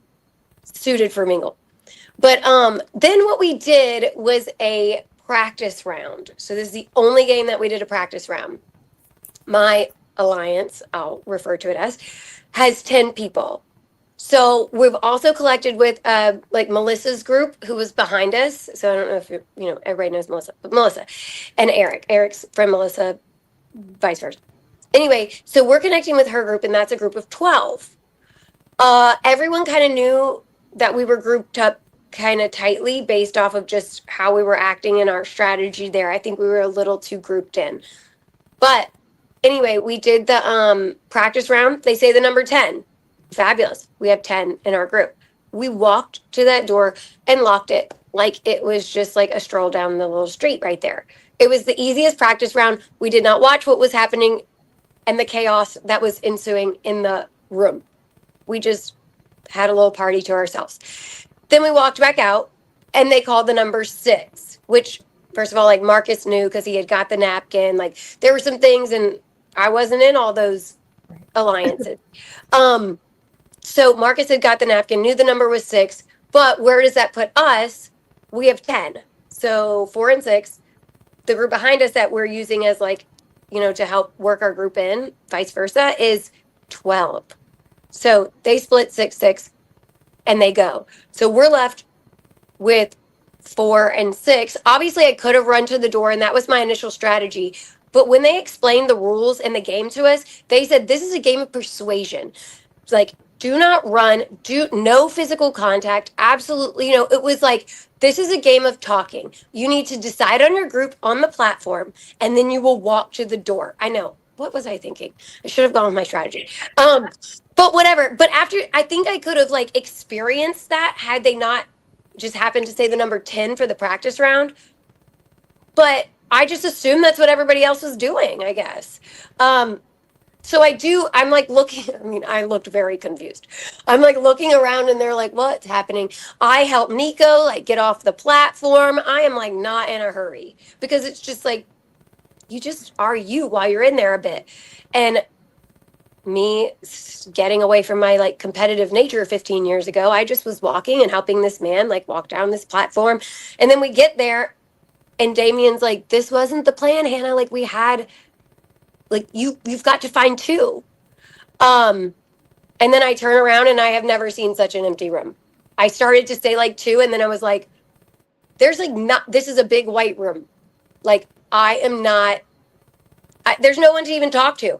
suited for Mingle. But then what we did was a practice round. So this is the only game that we did a practice round. My alliance, I'll refer to it as, has 10 people. So we've also collected with like Melissa's group who was behind us. So I don't know if everybody knows Melissa, but Melissa and Eric's friend Melissa, vice versa. Anyway, so we're connecting with her group and that's a group of 12. Everyone kind of knew that we were grouped up kind of tightly based off of just how we were acting and our strategy there. I think we were a little too grouped in. But anyway, we did the practice round. They say the number 10. Fabulous. We have 10 in our group. We walked to that door and locked it like it was just like a stroll down the little street right there. It was the easiest practice round. We did not watch what was happening and the chaos that was ensuing in the room. We just had a little party to ourselves. Then we walked back out and they called the number 6, which first of all, like Marcus knew because he had got the napkin. Like there were some things and I wasn't in all those alliances. So Marcus had got the napkin, knew the number was 6, but where does that put us? We have 10. So 4 and 6, the group behind us that we're using as like to help work our group in, vice versa, is 12. So they split 6-6 and they go. So we're left with 4 and 6. Obviously, I could have run to the door, and that was my initial strategy. But when they explained the rules in the game to us, they said this is a game of persuasion. It's like, do not run, do no physical contact. Absolutely, it was like, this is a game of talking. You need to decide on your group on the platform, and then you will walk to the door. I know. What was I thinking? I should have gone with my strategy. But whatever. But after, I think I could have like experienced that had they not just happened to say the number 10 for the practice round. But I just assumed that's what everybody else was doing, I guess. So I'm like looking, I mean, I looked very confused. I'm like looking around and they're like, what's happening? I help Nico like get off the platform. I am like not in a hurry because it's just like, you just are you while you're in there a bit. And me getting away from my like competitive nature 15 years ago, I just was walking and helping this man like walk down this platform. And then we get there and Damien's like, this wasn't the plan, Hanna. Like we had, like you've got to find 2. And then I turn around and I have never seen such an empty room. I started to say like 2 and then I was like, there's like not, this is a big white room. Like there's no one to even talk to.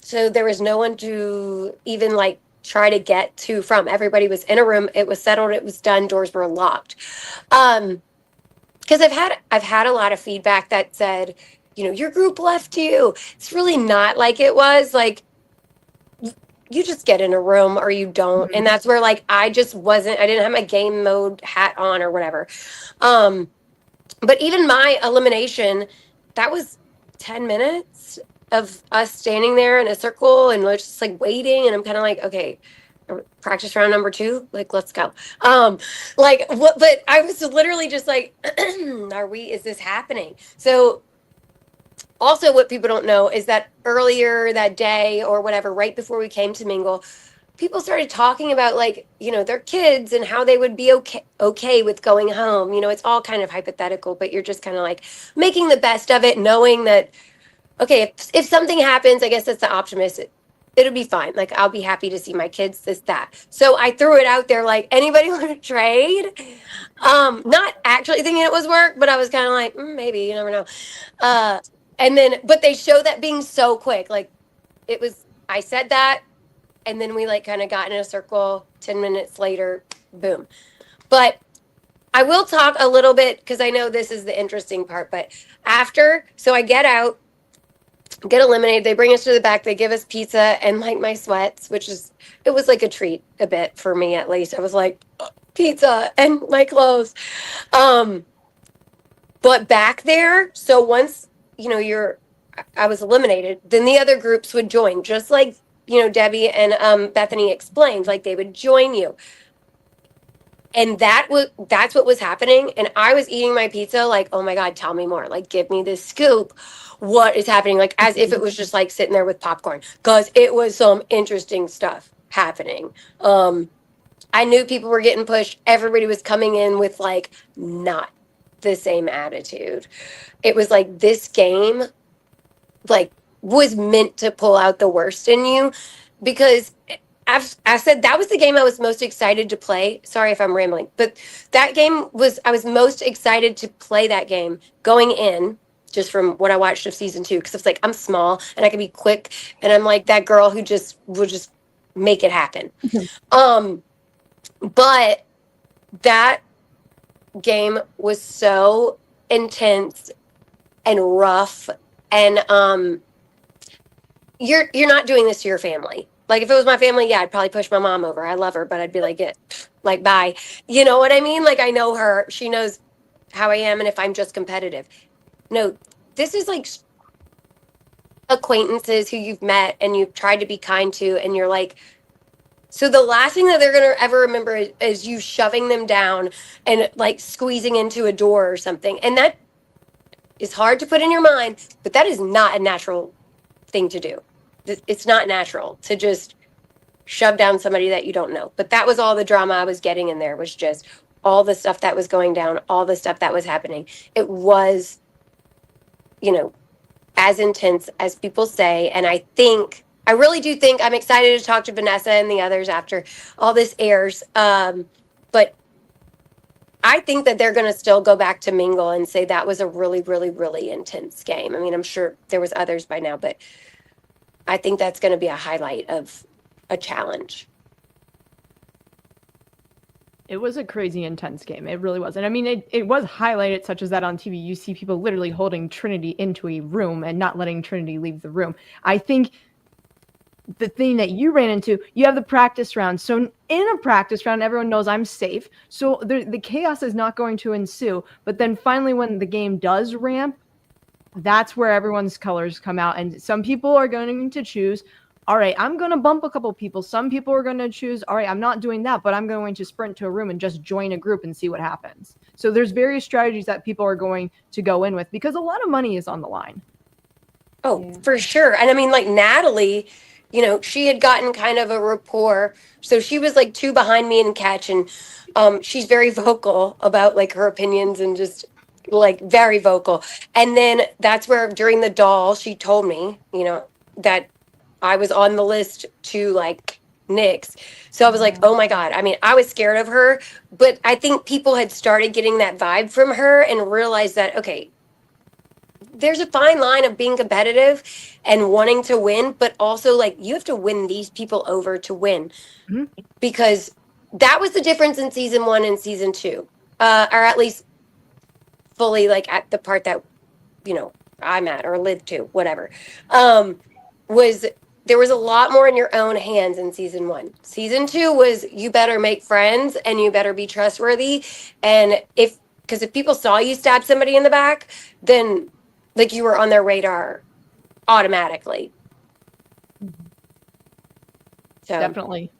So there was no one to even like try to get to from. Everybody was in a room. It was settled. It was done. Doors were locked. Because I've had a lot of feedback that said, your group left you. It's really not like it was. Like you just get in a room or you don't. And that's where like I didn't have my game mode hat on or whatever. But even my elimination, that was 10 minutes of us standing there in a circle and we're just like waiting. And I'm kind of like, okay, practice round number 2, like, let's go. Like what, but I was literally just like, is this happening? So also what people don't know is that earlier that day or whatever, right before we came to mingle, people started talking about like, their kids and how they would be okay with going home. It's all kind of hypothetical, but you're just kind of like making the best of it, knowing that, okay, if something happens, I guess that's the optimist. It'll be fine. Like, I'll be happy to see my kids, this, that. So I threw it out there, like, anybody want to trade? Not actually thinking it was work, but I was kind of like, maybe, you never know. But they show that being so quick. Like, I said that, and then we, like, kind of got in a circle. 10 minutes later, boom. But I will talk a little bit, because I know this is the interesting part, but so I get out, get eliminated. They bring us to the back. They give us pizza and like my sweats, it was like a treat a bit for me, at least. I was like, pizza and my clothes. But back there, so once, I was eliminated, then the other groups would join, just like, Debbie and Bethany explained, like they would join you. And that's what was happening. And I was eating my pizza like, oh my God, tell me more. Like, give me this scoop. What is happening? Like, as if it was just like sitting there with popcorn, because it was some interesting stuff happening. I knew people were getting pushed. Everybody was coming in with like not the same attitude. It was like this game like was meant to pull out the worst in you, because I said that was the game I was most excited to play. Sorry if I'm rambling, but I was most excited to play that game going in, just from what I watched of season 2, because it's like I'm small and I can be quick, and I'm like that girl who will just make it happen. But that game was so intense and rough, and you're not doing this to your family. Like, if it was my family, yeah, I'd probably push my mom over. I love her, but I'd be like, bye. You know what I mean? Like, I know her. She knows how I am, and if I'm just competitive. No, this is like acquaintances who you've met and you've tried to be kind to, and you're like, so the last thing that they're going to ever remember is you shoving them down and like squeezing into a door or something. And that is hard to put in your mind, but that is not a natural thing to do. It's not natural to just shove down somebody that you don't know. But that was all the drama I was getting in there, was just all the stuff that was going down, all the stuff that was happening. It was, as intense as people say. And I really do think I'm excited to talk to Vanessa and the others after all this airs. But I think that they're going to still go back to Mingle and say that was a really, really, really intense game. I mean, I'm sure there was others by now, but I think that's going to be a highlight of a challenge. It was a crazy intense game. It really was. And I mean, it was highlighted such as that on TV. You see people literally holding Trinity into a room and not letting Trinity leave the room. I think the thing that you ran into, you have the practice round. So in a practice round, everyone knows I'm safe. So the chaos is not going to ensue. But then finally, when the game does ramp, that's where everyone's colors come out. And some people are going to choose, all right, I'm going to bump a couple people. Some people are going to choose, all right, I'm not doing that, but I'm going to sprint to a room and just join a group and see what happens. So there's various strategies that people are going to go in with because a lot of money is on the line. Oh, yeah. For sure. And I mean, like Natalie, you know, she had gotten kind of a rapport. So she was like 2 behind me in catch. And she's very vocal about like her opinions and just like very vocal. And then that's where during the doll, she told me, you know, that I was on the list to like Nyx. So I was like, oh my God. I mean, I was scared of her, but I think people had started getting that vibe from her and realized that, okay, there's a fine line of being competitive and wanting to win, but also like you have to win these people over to win. Mm-hmm. Because that was the difference in season 1 and season 2, or at least fully like at the part that, you know, I'm at or lived to, whatever, was there was a lot more in your own hands in season 1. Season 2 was you better make friends and you better be trustworthy. And because if people saw you stab somebody in the back, then like you were on their radar automatically. So definitely.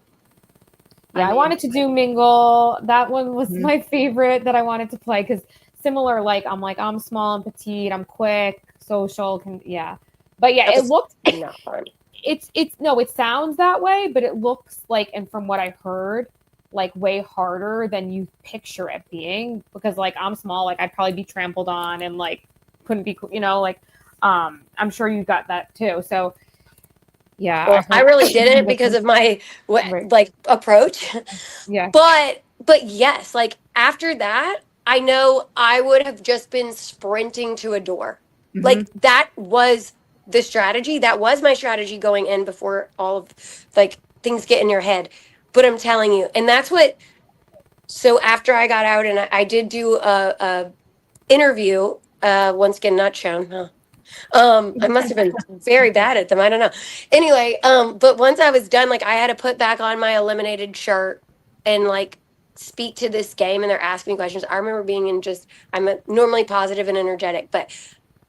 Yeah, I wanted to do Mingle. That one was my favorite that I wanted to play because similar, like I'm small and petite, I'm quick, social, but yeah, it looked not fun. It sounds that way, but it looks like, and from what I heard, like way harder than you picture it being because like I'm small, like I'd probably be trampled on and like couldn't be, you know, like I'm sure you got that too. So yeah, well, I really didn't because of my like approach. Yeah, but yes, like after that, I know I would have just been sprinting to a door. Mm-hmm. Like that was the strategy. That was my strategy going in before all of like things get in your head. But I'm telling you, and that's what. So after I got out and I did do a interview. Once again, not shown. Huh? I must have been very bad at them. I don't know. Anyway, but once I was done, like I had to put back on my eliminated shirt and like speak to this game, and they're asking me questions. I remember being I'm normally positive and energetic, but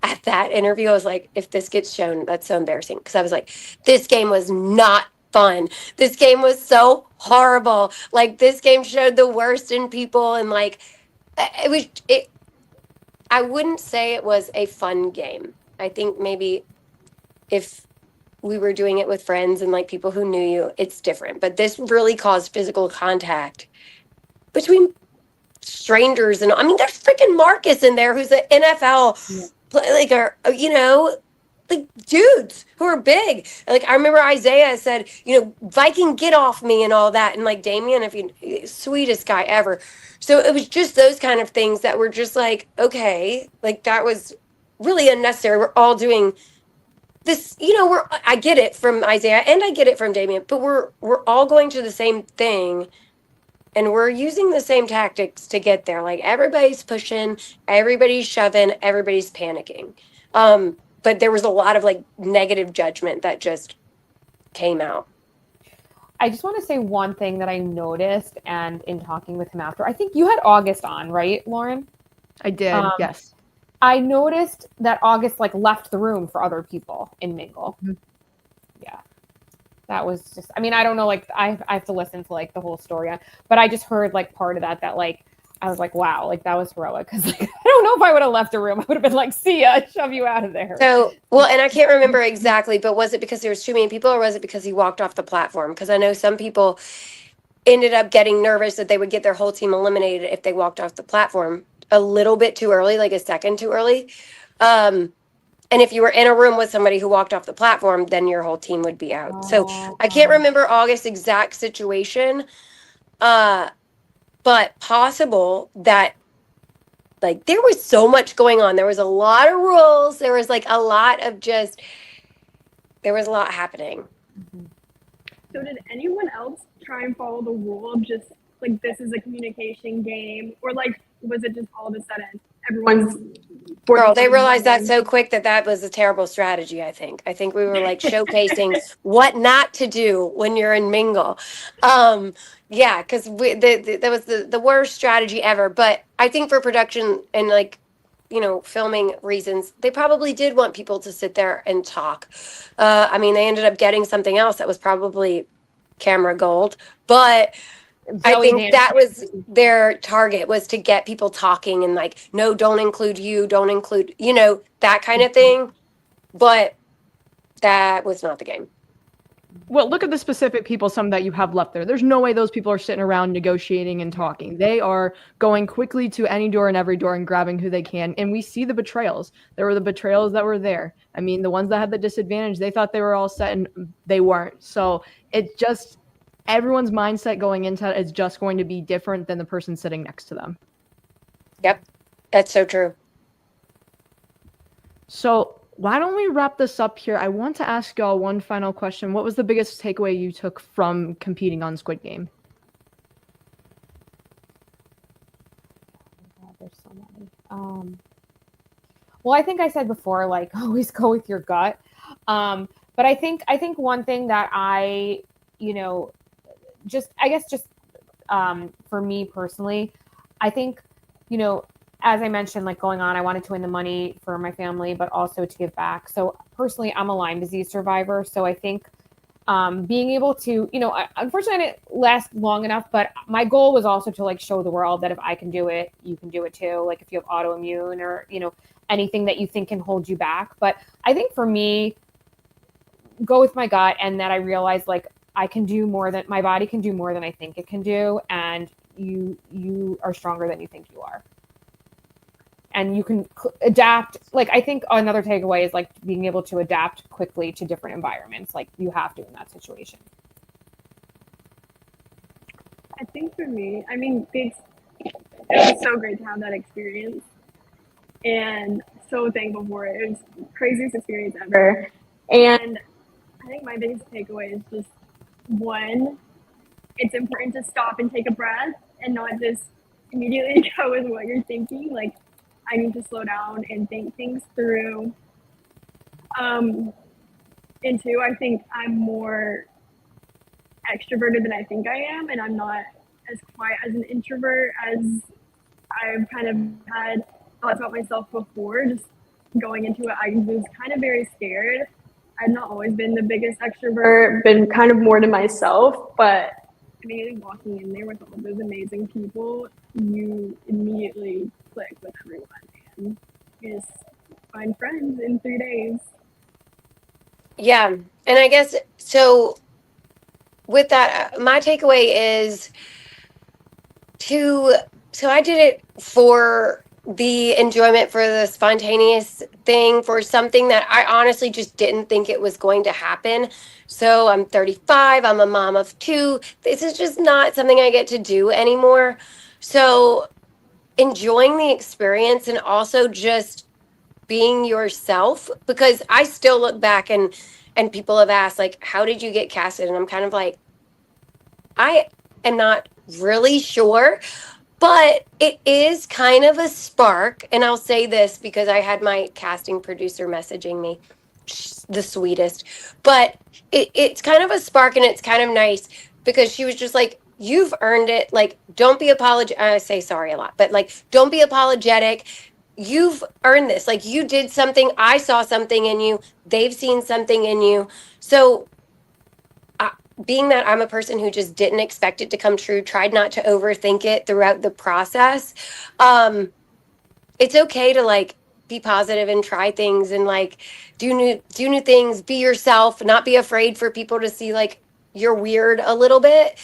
at that interview, I was like, if this gets shown, that's so embarrassing. Because I was like, this game was not fun. This game was so horrible. Like this game showed the worst in people, and like it. I wouldn't say it was a fun game. I think maybe if we were doing it with friends and like people who knew you, it's different. But this really caused physical contact between strangers. And I mean, there's freaking Marcus in there who's an NFL like, you know, like dudes who are big. Like I remember Isaiah said, you know, Viking, get off me and all that. And like Damien, sweetest guy ever. So it was just those kind of things that were just like, okay, like that was really unnecessary. We're all doing this, you know, I get it from Isaiah and I get it from Damien, but we're all going to the same thing and we're using the same tactics to get there. Like everybody's pushing, everybody's shoving, everybody's panicking. But there was a lot of like negative judgment that just came out. I just want to say one thing that I noticed, and in talking with him after, I think you had August on, right, Lauren? I did, yes. I noticed that August like left the room for other people in Mingle. Mm-hmm. Yeah, that was just. I mean, I don't know. Like, I have to listen to like the whole story, but I just heard like part of that like I was like, wow, like that was heroic. Because like, I don't know if I would have left a room. I would have been like, see ya, shove you out of there. So, well, and I can't remember exactly, but was it because there was too many people or was it because he walked off the platform? Because I know some people ended up getting nervous that they would get their whole team eliminated if they walked off the platform a little bit too early, like a second too early. And if you were in a room with somebody who walked off the platform, then your whole team would be out. So I can't remember August's exact situation, but possible that like there was so much going on. There was a lot of rules. There was like a lot of there was a lot happening. So did anyone else try and follow the rule of just like this is a communication game, or like was it just all of a sudden everyone's Girl, they realized that so quick that was a terrible strategy, I think. I think we were like showcasing what not to do when you're in Mingle. Yeah, because that was the worst strategy ever. But I think for production and like, filming reasons, they probably did want people to sit there and talk. I mean, they ended up getting something else that was probably camera gold, but I think that was their target, was to get people talking and like, no, don't include you, don't include, that kind of thing. But that was not the game. Well, look at the specific people, some that you have left there. There's no way those people are sitting around negotiating and talking. They are going quickly to any door and every door and grabbing who they can. And we see the betrayals. There were the betrayals that were there. I mean, the ones that had the disadvantage, they thought they were all set and they weren't. So it just, everyone's mindset going into it is just going to be different than the person sitting next to them. Yep, that's so true. So why don't we wrap this up here? I want to ask y'all one final question. What was the biggest takeaway you took from competing on Squid Game? God, there's so many. Well, I think I said before, like, always go with your gut. But I think one thing that I for me personally, I think, as I mentioned, like going on, I wanted to win the money for my family, but also to give back. So personally, I'm a Lyme disease survivor. So I think being able to, unfortunately I didn't last long enough, but my goal was also to like show the world that if I can do it, you can do it too. Like if you have autoimmune or, anything that you think can hold you back. But I think for me, go with my gut, and that I realized like I can do more than my body can do more than I think it can do. And you are stronger than you think you are. And you can adapt. Like, I think another takeaway is like being able to adapt quickly to different environments. Like you have to in that situation. I think for me, I mean, it was so great to have that experience and so thankful for it. It was the craziest experience ever. And I think my biggest takeaway is just one, it's important to stop and take a breath and not just immediately go with what you're thinking. Like, I need to slow down and think things through. And two, I think I'm more extroverted than I think I am, and I'm not as quiet as an introvert as I've kind of had thoughts about myself before. Just going into it, I was kind of very scared. I've not always been the biggest extrovert, been kind of more to myself, but I mean, walking in there with all those amazing people, you immediately click with everyone and you just find friends in 3 days. Yeah. And I guess, so with that, my takeaway is so I did it for the enjoyment, for the spontaneous thing, for something that I honestly just didn't think it was going to happen. So I'm 35, I'm a mom of 2. This is just not something I get to do anymore. So enjoying the experience and also just being yourself, because I still look back and people have asked like, how did you get casted? And I'm kind of like, I am not really sure, but it is kind of a spark. And I'll say this because I had my casting producer messaging me, she's the sweetest, but it's kind of a spark, and it's kind of nice because she was just like, you've earned it. Like, don't be apologetic. I say sorry a lot, but like, don't be apologetic. You've earned this. Like, you did something. I saw something in you. They've seen something in you. So being that I'm a person who just didn't expect it to come true, tried not to overthink it throughout the process, it's okay to like be positive and try things and like do new things, be yourself, not be afraid for people to see like you're weird a little bit,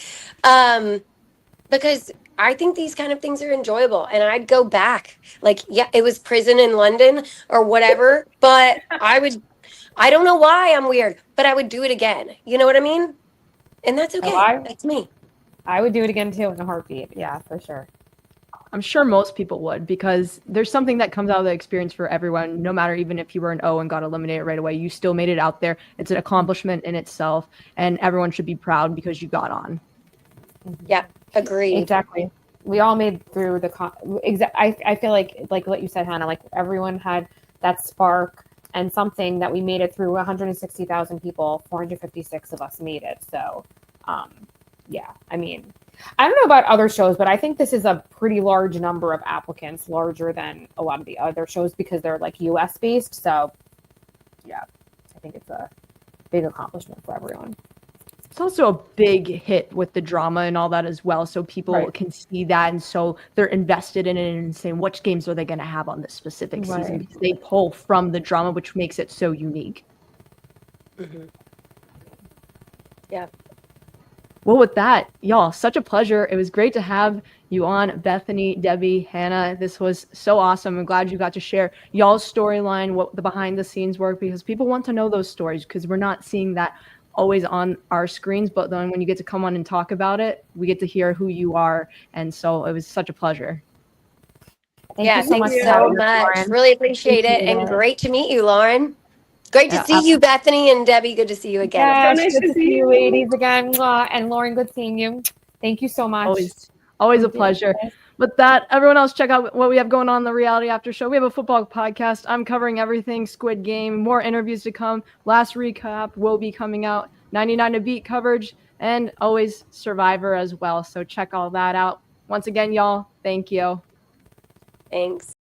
because I think these kind of things are enjoyable, and I'd go back. Like, yeah, it was prison in London or whatever, but I don't know why I'm weird, but I would do it again. You know what I mean? And that's Oh, okay. That's me. I would do it again too in a heartbeat. Yeah, for sure. I'm sure most people would, because there's something that comes out of the experience for everyone, no matter even if you were an O and got eliminated right away, you still made it out there. It's an accomplishment in itself, and everyone should be proud because you got on. Yeah, agreed. Exactly. We all made through the I feel like what you said, Hannah, like everyone had that spark and something that we made it through. 160,000 people, 456 of us made it. So yeah, I mean, I don't know about other shows, but I think this is a pretty large number of applicants, larger than a lot of the other shows because they're like US based. So yeah, I think it's a big accomplishment for everyone. It's also a big hit with the drama and all that as well, so people can see that, and so they're invested in it and saying which games are they going to have on this specific season, because they pull from the drama, which makes it so unique. Yeah. Well, with that, y'all, such a pleasure. It was great to have you on, Bethany, Debbie, Hannah. This was so awesome. I'm glad you got to share y'all's storyline, what the behind the scenes work, because people want to know those stories, because we're not seeing that always on our screens, but then when you get to come on and talk about it, we get to hear who you are. And so it was such a pleasure. Thank you so much. Really appreciate it. And great to meet you, Lauren. Great to see you, Bethany, and Debbie. Good to see you again. Yeah, so nice to see you ladies again. And Lauren, good seeing you. Thank you so much. Always a pleasure. With that, everyone else, check out what we have going on in the Reality After Show. We have a football podcast. I'm covering everything Squid Game. More interviews to come. Last recap will be coming out. 99 to Beat coverage, and always Survivor as well. So check all that out. Once again, y'all, thank you. Thanks.